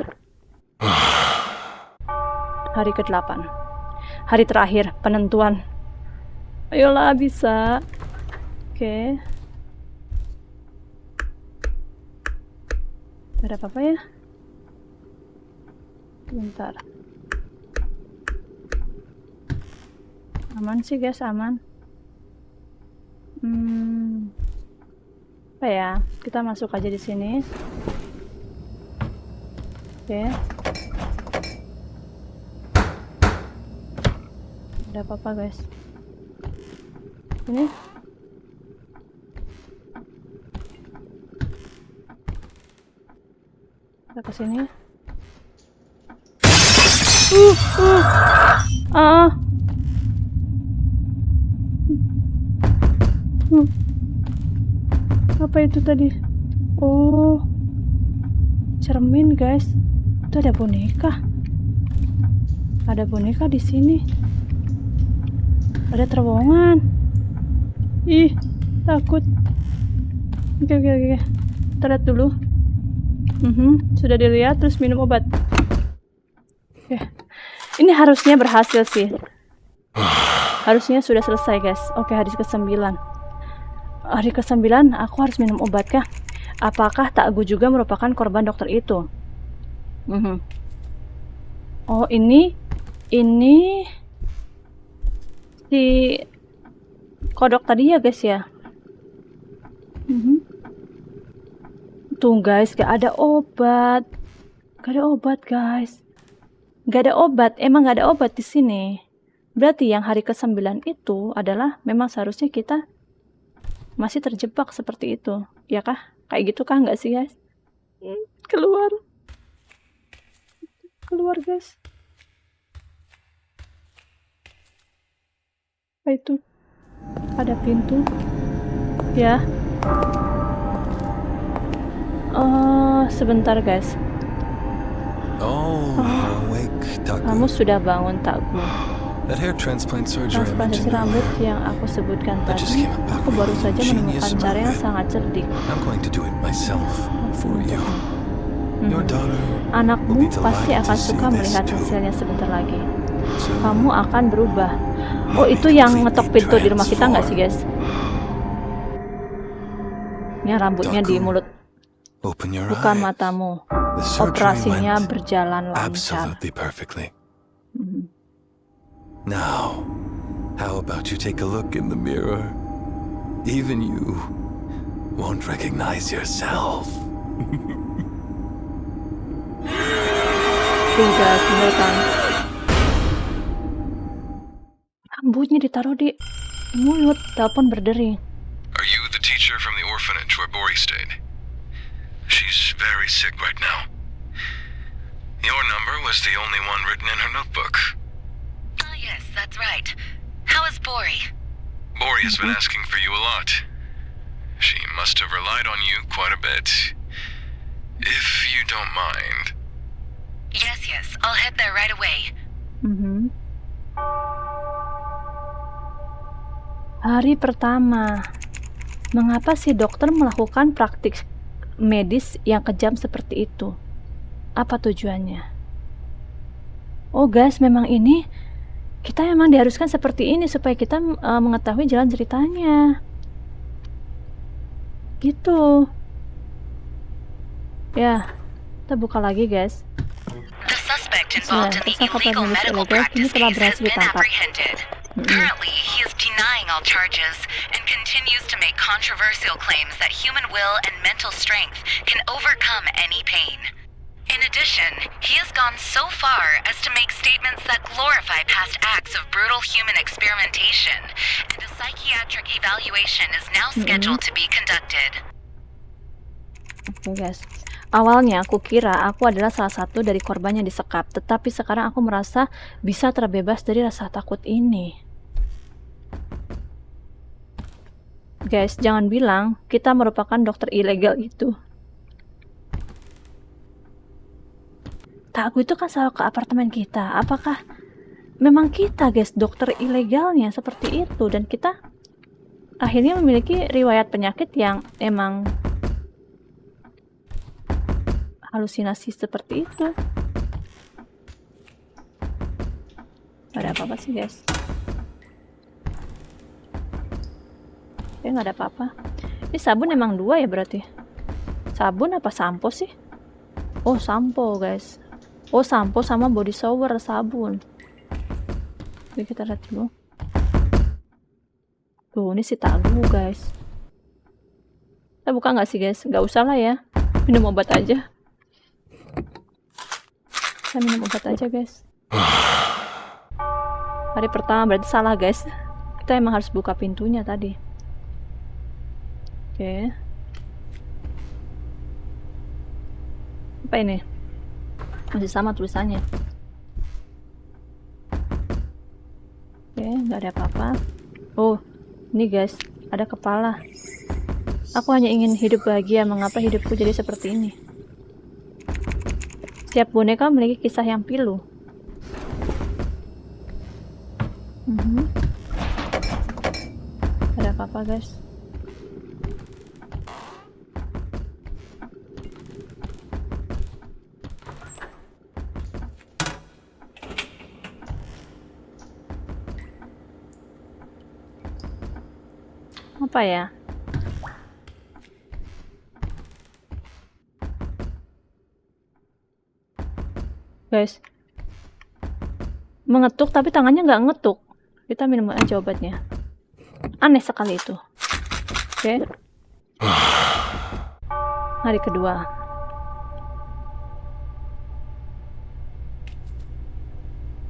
Hari ke-8. Hari terakhir penentuan. Ayolah bisa. Oke. Gak ada apa-apa ya. Bentar. Aman sih guys, aman. Apa ya? Kita masuk aja di sini. Oke. Ada apa-apa guys? Ini. Kita ke sini. Apa itu tadi? Oh, cermin guys. Itu ada boneka. Ada boneka di sini. Ada terowongan. Ih, takut. Oke. Kita lihat dulu. Sudah dilihat, terus minum obat. Oke. Ini harusnya berhasil sih. Harusnya sudah selesai, guys. Oke, hari ke-9. Hari ke-9 aku harus minum obat kah? Apakah Takgu juga merupakan korban dokter itu? Oh, ini si kodok tadi ya, guys ya. Tuh, guys, gak ada obat. Gak ada obat, guys. Gak ada obat. Emang gak ada obat di sini. Berarti yang hari ke-9 itu adalah memang seharusnya kita masih terjebak seperti itu. Ya kah? Kayak gitu kah nggak sih, guys? Keluar, guys. Apa itu? Ada pintu. Ya. Oh, sebentar, guys. Awake, Takgu. Kamu sudah bangun, Takgu. That hair transplant surgery I Transplantasi mentioned rambut earlier. yang aku sebutkan I just tadi, came up aku baru with a saja menemukan genius cara yang move. sangat cerdik. I'm going to do it myself for you. Your daughter Anakmu will be pasti delighted akan to see suka this melihat too. hasilnya sebentar lagi. So, Kamu akan berubah. let Oh, me itu yang completely ngetok pintu di rumah kita nggak sih, transform. guys? Yang rambutnya di Takgu, mulut. Open your Bukan eyes. matamu. The surgery Operasinya went berjalan lancar. absolutely perfectly. Mhm. Now, how about you take a look in the mirror? Even you won't recognize yourself. Tuh, guys, bener kan? Rambutnya ditaruh di mulut. Telepon berdering. Are you the teacher from the orphanage where Bori stayed? She's very sick right now. Your number was the only one written in her notebook. Ah, yes, that's right. How is Bori? Bori has been asking for you a lot. She must have relied on you quite a bit. If you don't mind. Yes, I'll head there right away. Mhm. Hari pertama. Mengapa si dokter melakukan praktik medis yang kejam seperti itu? Apa tujuannya? Oh, guys, memang ini kita memang diharuskan seperti ini supaya kita mengetahui jalan ceritanya. Gitu. Ya, kita buka lagi, guys. The suspect involved in the Tersangka illegal penulis medical ilegal kini practice telah case has berhasil been ditangkap. apprehended. Currently, he is denying all charges and continues to make controversial claims that human will and mental strength can overcome any pain. In addition, he has gone so far as to make statements that glorify past acts of brutal human experimentation, and a psychiatric evaluation is now scheduled to be conducted. Oke, guys. Awalnya aku kira aku adalah salah satu dari korban yang disekap, tetapi sekarang aku merasa bisa terbebas dari rasa takut ini. Guys, jangan bilang kita merupakan dokter ilegal itu. Takgu itu kan selalu ke apartemen kita. Apakah memang kita, guys, dokter ilegalnya seperti itu, dan kita akhirnya memiliki riwayat penyakit yang emang halusinasi seperti itu? Gak ada apa-apa sih, guys. Oke, gak ada apa-apa. Ini sabun emang 2 ya berarti? Sabun apa sampo sih? Oh, sampo, guys. Oh, sampo sama body shower sabun. Oke, kita lihat dulu. Tuh, ini si Takgu, guys. Kita buka nggak sih, guys? Nggak usah lah ya. Minum obat aja. Kita minum obat aja, guys. Hari pertama berarti salah, guys. Kita emang harus buka pintunya tadi. Oke. Apa ini? Masih sama tulisannya. Oke, nggak ada apa-apa. Oh, ini, guys, ada kepala. Aku hanya ingin hidup bahagia. Mengapa hidupku jadi seperti ini? Setiap boneka memiliki kisah yang pilu. ada apa-apa guys. Apa ya? Guys, mengetuk tapi tangannya nggak ngetuk. Kita minum aja obatnya. Aneh sekali itu. Oke. Hari kedua.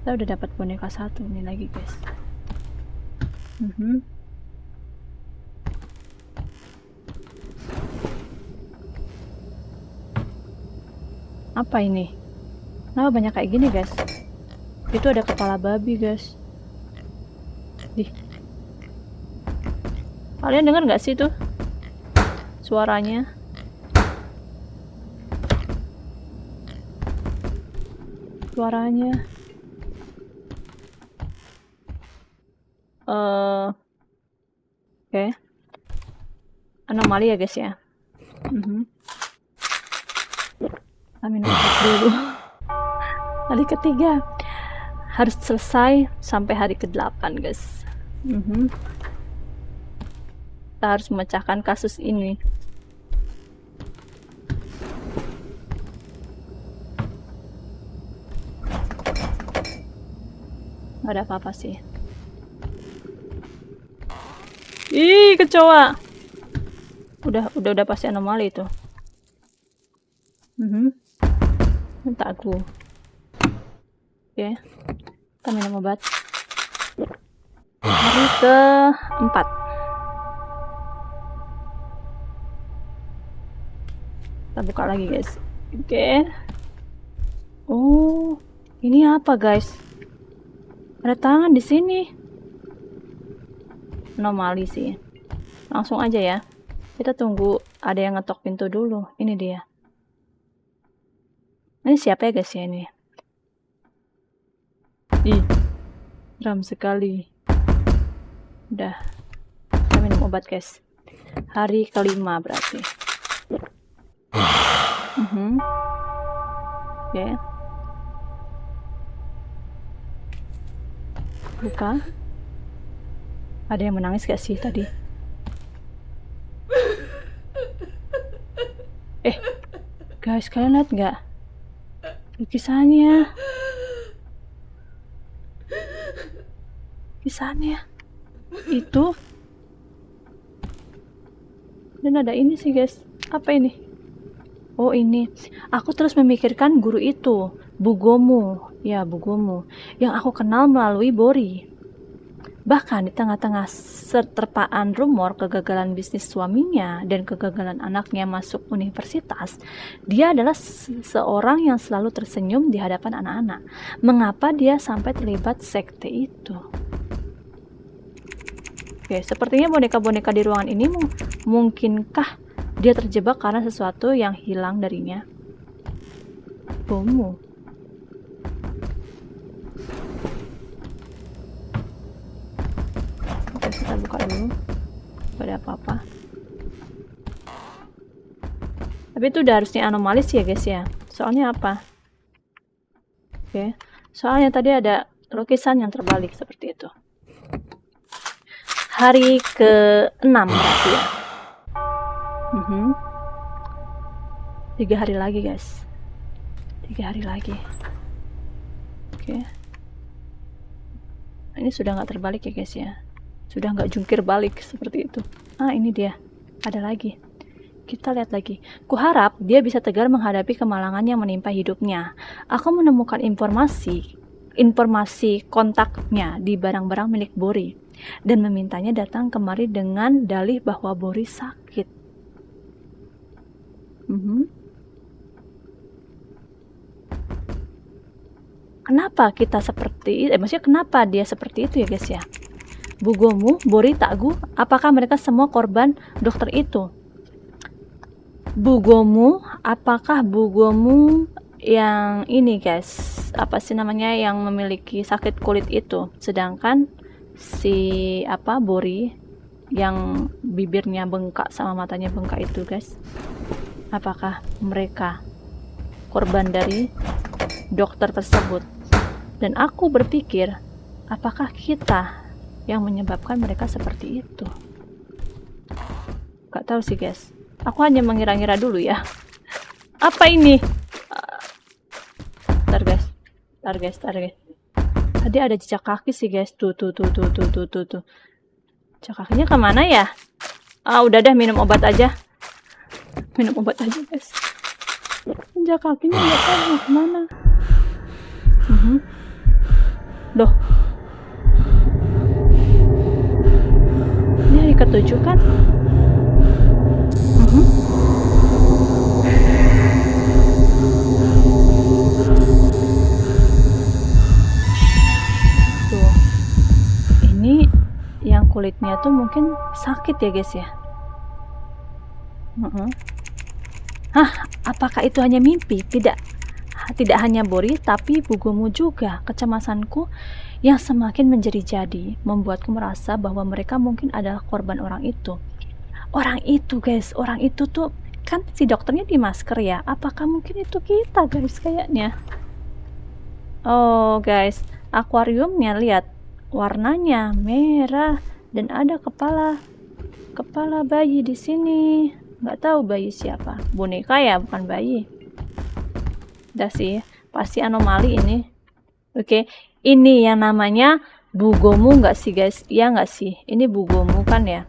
Kita udah dapat boneka satu nih lagi guys. Apa ini? Kenapa banyak kayak gini guys? Itu ada kepala babi guys. Dih. Kalian dengar nggak sih tuh suaranya? Suaranya. Oke. Anomali ya guys ya. Kita minum obat dulu. Hari ketiga harus selesai sampai hari ke-8 guys. Kita harus memecahkan kasus ini. Gak ada apa-apa sih. Ih, kecoa. Udah pasti anomali itu. Minta aku. Oke. Kita minum obat. Hari ke-4. Kita buka lagi guys. Oke. Oh, ini apa guys? Ada tangan di sini. Anomali sih. Langsung aja ya. Kita tunggu ada yang ngetok pintu dulu. Ini dia. Ini siapa ya guys ya ini? Ih, seram sekali. Udah. Kita minum obat guys. Hari ke-5 berarti. Oke. Buka. Ada yang menangis gak sih tadi? Guys, kalian lihat nggak? Lukisannya. Itu. Dan ada ini sih guys. Apa ini? Oh ini. Aku terus memikirkan guru itu. Bu Gomu. Ya, Bu Gomu. Yang aku kenal melalui Bori. Bahkan di tengah-tengah terpaan rumor kegagalan bisnis suaminya dan kegagalan anaknya masuk universitas, dia adalah seorang yang selalu tersenyum di hadapan anak-anak. Mengapa dia sampai terlibat sekte itu? Oke, sepertinya boneka-boneka di ruangan ini mungkinkah dia terjebak karena sesuatu yang hilang darinya? Bomu. Kita buka dulu. Gak ada apa-apa. Tapi itu udah harusnya anomalis ya guys ya. Soalnya apa? Oke. Soalnya tadi ada lukisan yang terbalik seperti itu. Hari ke-6 berarti ya. 3 hari lagi guys. 3 hari lagi. Oke. Ini sudah nggak terbalik ya guys ya. Sudah nggak jungkir balik seperti itu. Ah, ini dia. Ada lagi. Kita lihat lagi. Kuharap dia bisa tegar menghadapi kemalangan yang menimpa hidupnya. Aku menemukan informasi kontaknya di barang-barang milik Bori dan memintanya datang kemari dengan dalih bahwa Bori sakit. Kenapa kita seperti maksudnya kenapa dia seperti itu ya guys ya? Bu Gomu, Bori, Takgu, apakah mereka semua korban dokter itu? Bu Gomu, apakah Bu Gomu yang ini guys, apa sih namanya, yang memiliki sakit kulit itu? Sedangkan si Bori yang bibirnya bengkak sama matanya bengkak itu guys? Apakah mereka korban dari dokter tersebut? Dan aku berpikir, apakah kita yang menyebabkan mereka seperti itu? Gak tahu sih guys. Aku hanya mengira-ngira dulu ya. Apa ini? Bentar guys. Tadi ada jejak kaki sih guys. Tuh. Jejak kakinya kemana ya? Udah deh, minum obat aja guys. Jejak kakinya nggak tahu kemana. Loh, ini hari ke-7 kan? Tuh, ini yang kulitnya tuh mungkin sakit ya guys ya. Apakah itu hanya mimpi? Tidak hanya Bori, tapi Bugomu juga. Kecemasanku yang semakin menjadi-jadi membuatku merasa bahwa mereka mungkin adalah korban orang itu. Orang itu guys, orang itu tuh kan si dokternya di masker ya. Apakah mungkin itu kita guys kayaknya? Oh guys, akuariumnya lihat warnanya merah dan ada kepala bayi di sini. Nggak tahu bayi siapa. Boneka ya, bukan bayi. Udah sih, pasti anomali ini. Oke, ini yang namanya Bugomu nggak sih guys? Iya nggak sih? Ini Bugomu kan ya?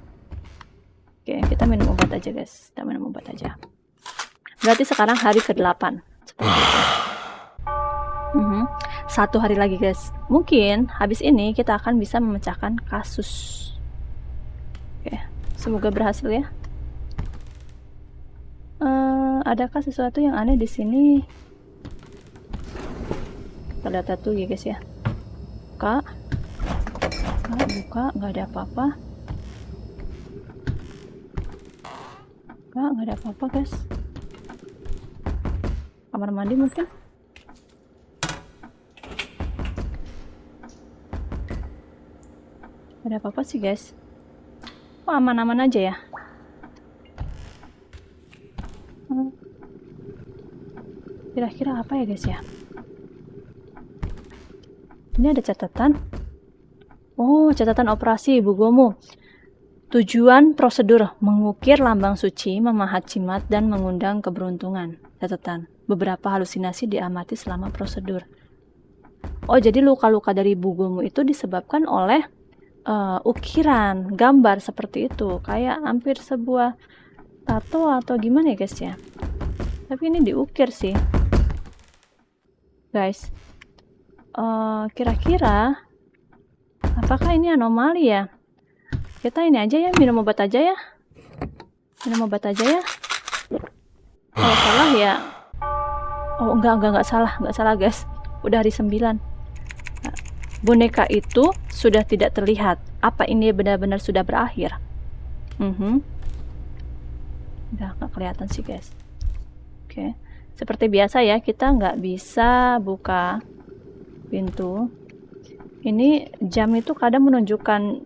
Oke, kita minum obat aja guys. Kita minum obat aja. Berarti sekarang hari ke-8. Satu hari lagi guys. Mungkin habis ini kita akan bisa memecahkan kasus. Oke, semoga berhasil ya. Adakah sesuatu yang aneh di sini? Kita lihat satu ya guys ya. Buka, nggak ada apa-apa. Nggak ada apa-apa guys. Kamar mandi mungkin. Nggak ada apa-apa sih guys. Oh, aman-aman aja ya. Kira-kira apa ya guys ya? Ini ada catatan. Oh, catatan operasi Bugomu. Tujuan prosedur mengukir lambang suci, memahat jimat, dan mengundang keberuntungan. Catatan. Beberapa halusinasi diamati selama prosedur. Oh, jadi luka-luka dari Bugomu itu disebabkan oleh ukiran, gambar seperti itu. Kayak hampir sebuah tato atau gimana ya guys ya. Tapi ini diukir sih. Guys. Kira-kira apakah ini anomali ya? Kita ini aja ya, minum obat aja ya. Kalau salah ya. Oh, enggak salah guys. Udah hari 9. Boneka itu sudah tidak terlihat. Apa ini benar-benar sudah berakhir? Udah nggak kelihatan sih guys. Oke. Seperti biasa ya, kita nggak bisa buka pintu. Ini jam itu kadang menunjukkan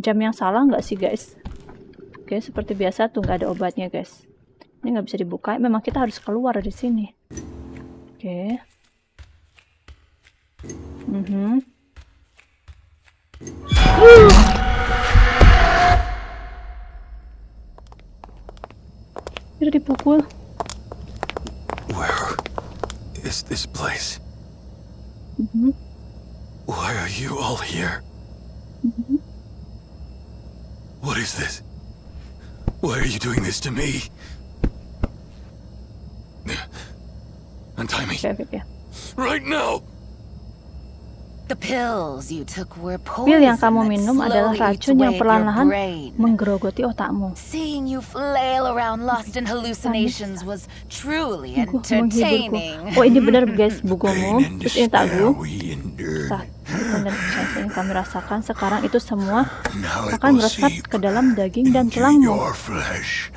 jam yang salah nggak sih guys? Oke, seperti biasa tuh nggak ada obatnya guys. Ini nggak bisa dibuka. Memang kita harus keluar dari sini. Oke. Dia dipukul. Where is this place? Why are you all here? What is this? Why are you doing this to me? Untie me. Okay. Right now! The pills you took were Pil yang kamu poison that minum adalah slowly eats racun yang away at your perlahan-lahan brain. menggerogoti otakmu. Seeing you flail around lost in hallucinations was truly Menghiburku. entertaining. Oh, ini benar guys, Bugomu. Pain and Terus ini tagu. despair we endured. Yang kami rasakan sekarang itu semua Now it akan will meresap seep ke dalam daging dan into tulangmu. your flesh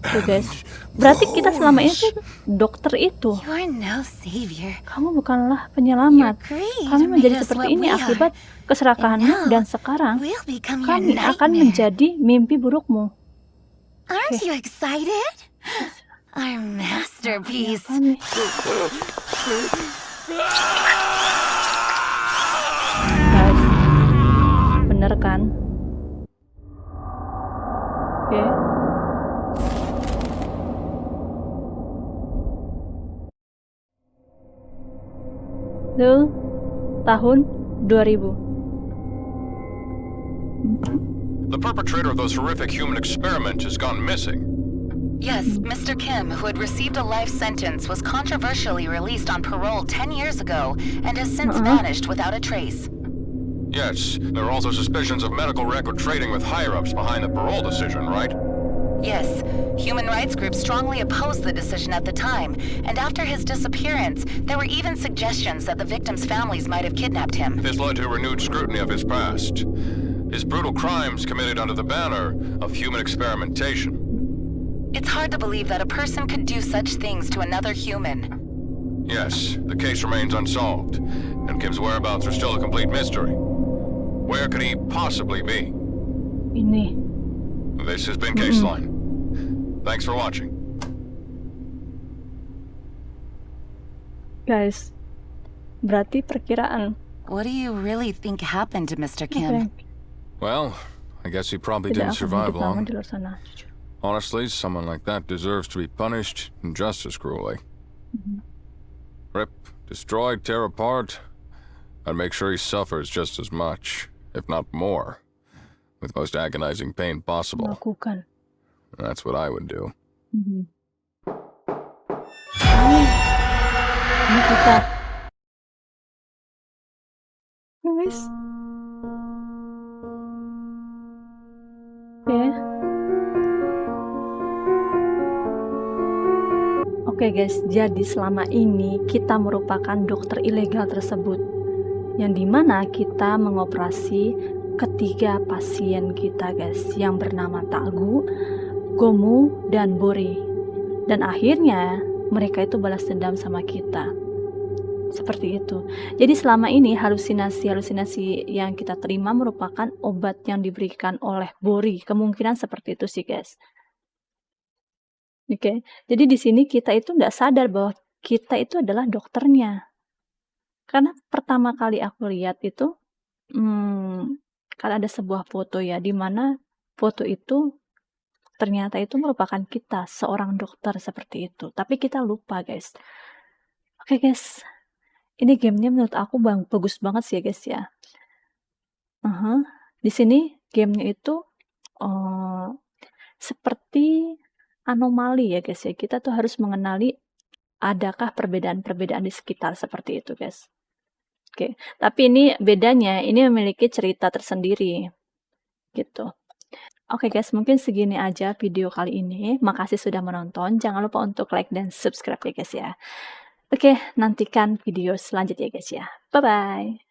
Tuh guys, and Berarti kita selama ini tuh dokter itu. You're no savior. Kamu bukanlah Your penyelamat. greed Kami made menjadi us seperti what ini we are. akibat keserakahanmu And now, dan sekarang We'll become your kami akan nightmare. menjadi mimpi burukmu. Aren't you excited? Our masterpiece. Apa nih? Guys, bener kan? Oke. Dulu tahun 2000. The perpetrator of those horrific human experiments has gone missing. Yes, Mr. Kim, who had received a life sentence, was controversially released on parole 10 years ago and has since vanished without a trace. Yes, there are also suspicions of medical record trading with higher-ups behind the parole decision, right? Yes, human rights groups strongly opposed the decision at the time, and after his disappearance, there were even suggestions that the victims' families might have kidnapped him. This led to renewed scrutiny of his past. His brutal crimes committed under the banner of human experimentation. It's hard to believe that a person could do such things to another human. Yes, the case remains unsolved, and Kim's whereabouts are still a complete mystery. Where could he possibly be? Ini. This has been Caseline. Thanks for watching. Guys, berarti perkiraan. What do you really think happened to Mr. Kim? Well, I guess he probably Tidak didn't akan survive hidup lama long. di luar sana. Jujur. Honestly, someone like that deserves to be punished just as cruelly. Rip, destroy, tear apart, and make sure he suffers just as much, if not more, with most agonizing pain possible. Lakukan. That's what I would do. Ini kita. Guys. Oke guys, jadi selama ini kita merupakan dokter ilegal tersebut, yang dimana kita mengoperasi ketiga pasien kita guys, yang bernama Tagu, Gomu, dan Bori. Dan akhirnya mereka itu balas dendam sama kita. Seperti itu. Jadi selama ini halusinasi yang kita terima merupakan obat yang diberikan oleh Bori. Kemungkinan seperti itu sih guys. Oke, jadi di sini kita itu nggak sadar bahwa kita itu adalah dokternya. Karena pertama kali aku lihat itu, kan ada sebuah foto ya, di mana foto itu ternyata itu merupakan kita, seorang dokter seperti itu. Tapi kita lupa guys. Oke guys, ini gamenya menurut aku bagus banget sih ya guys ya. Di sini gamenya itu seperti anomali ya guys ya. Kita tuh harus mengenali adakah perbedaan-perbedaan di sekitar seperti itu guys. Oke, tapi ini bedanya, ini memiliki cerita tersendiri gitu. Oke guys, mungkin segini aja video kali ini. Makasih sudah menonton. Jangan lupa untuk like dan subscribe ya guys ya. Oke, nantikan video selanjutnya guys ya. Bye bye.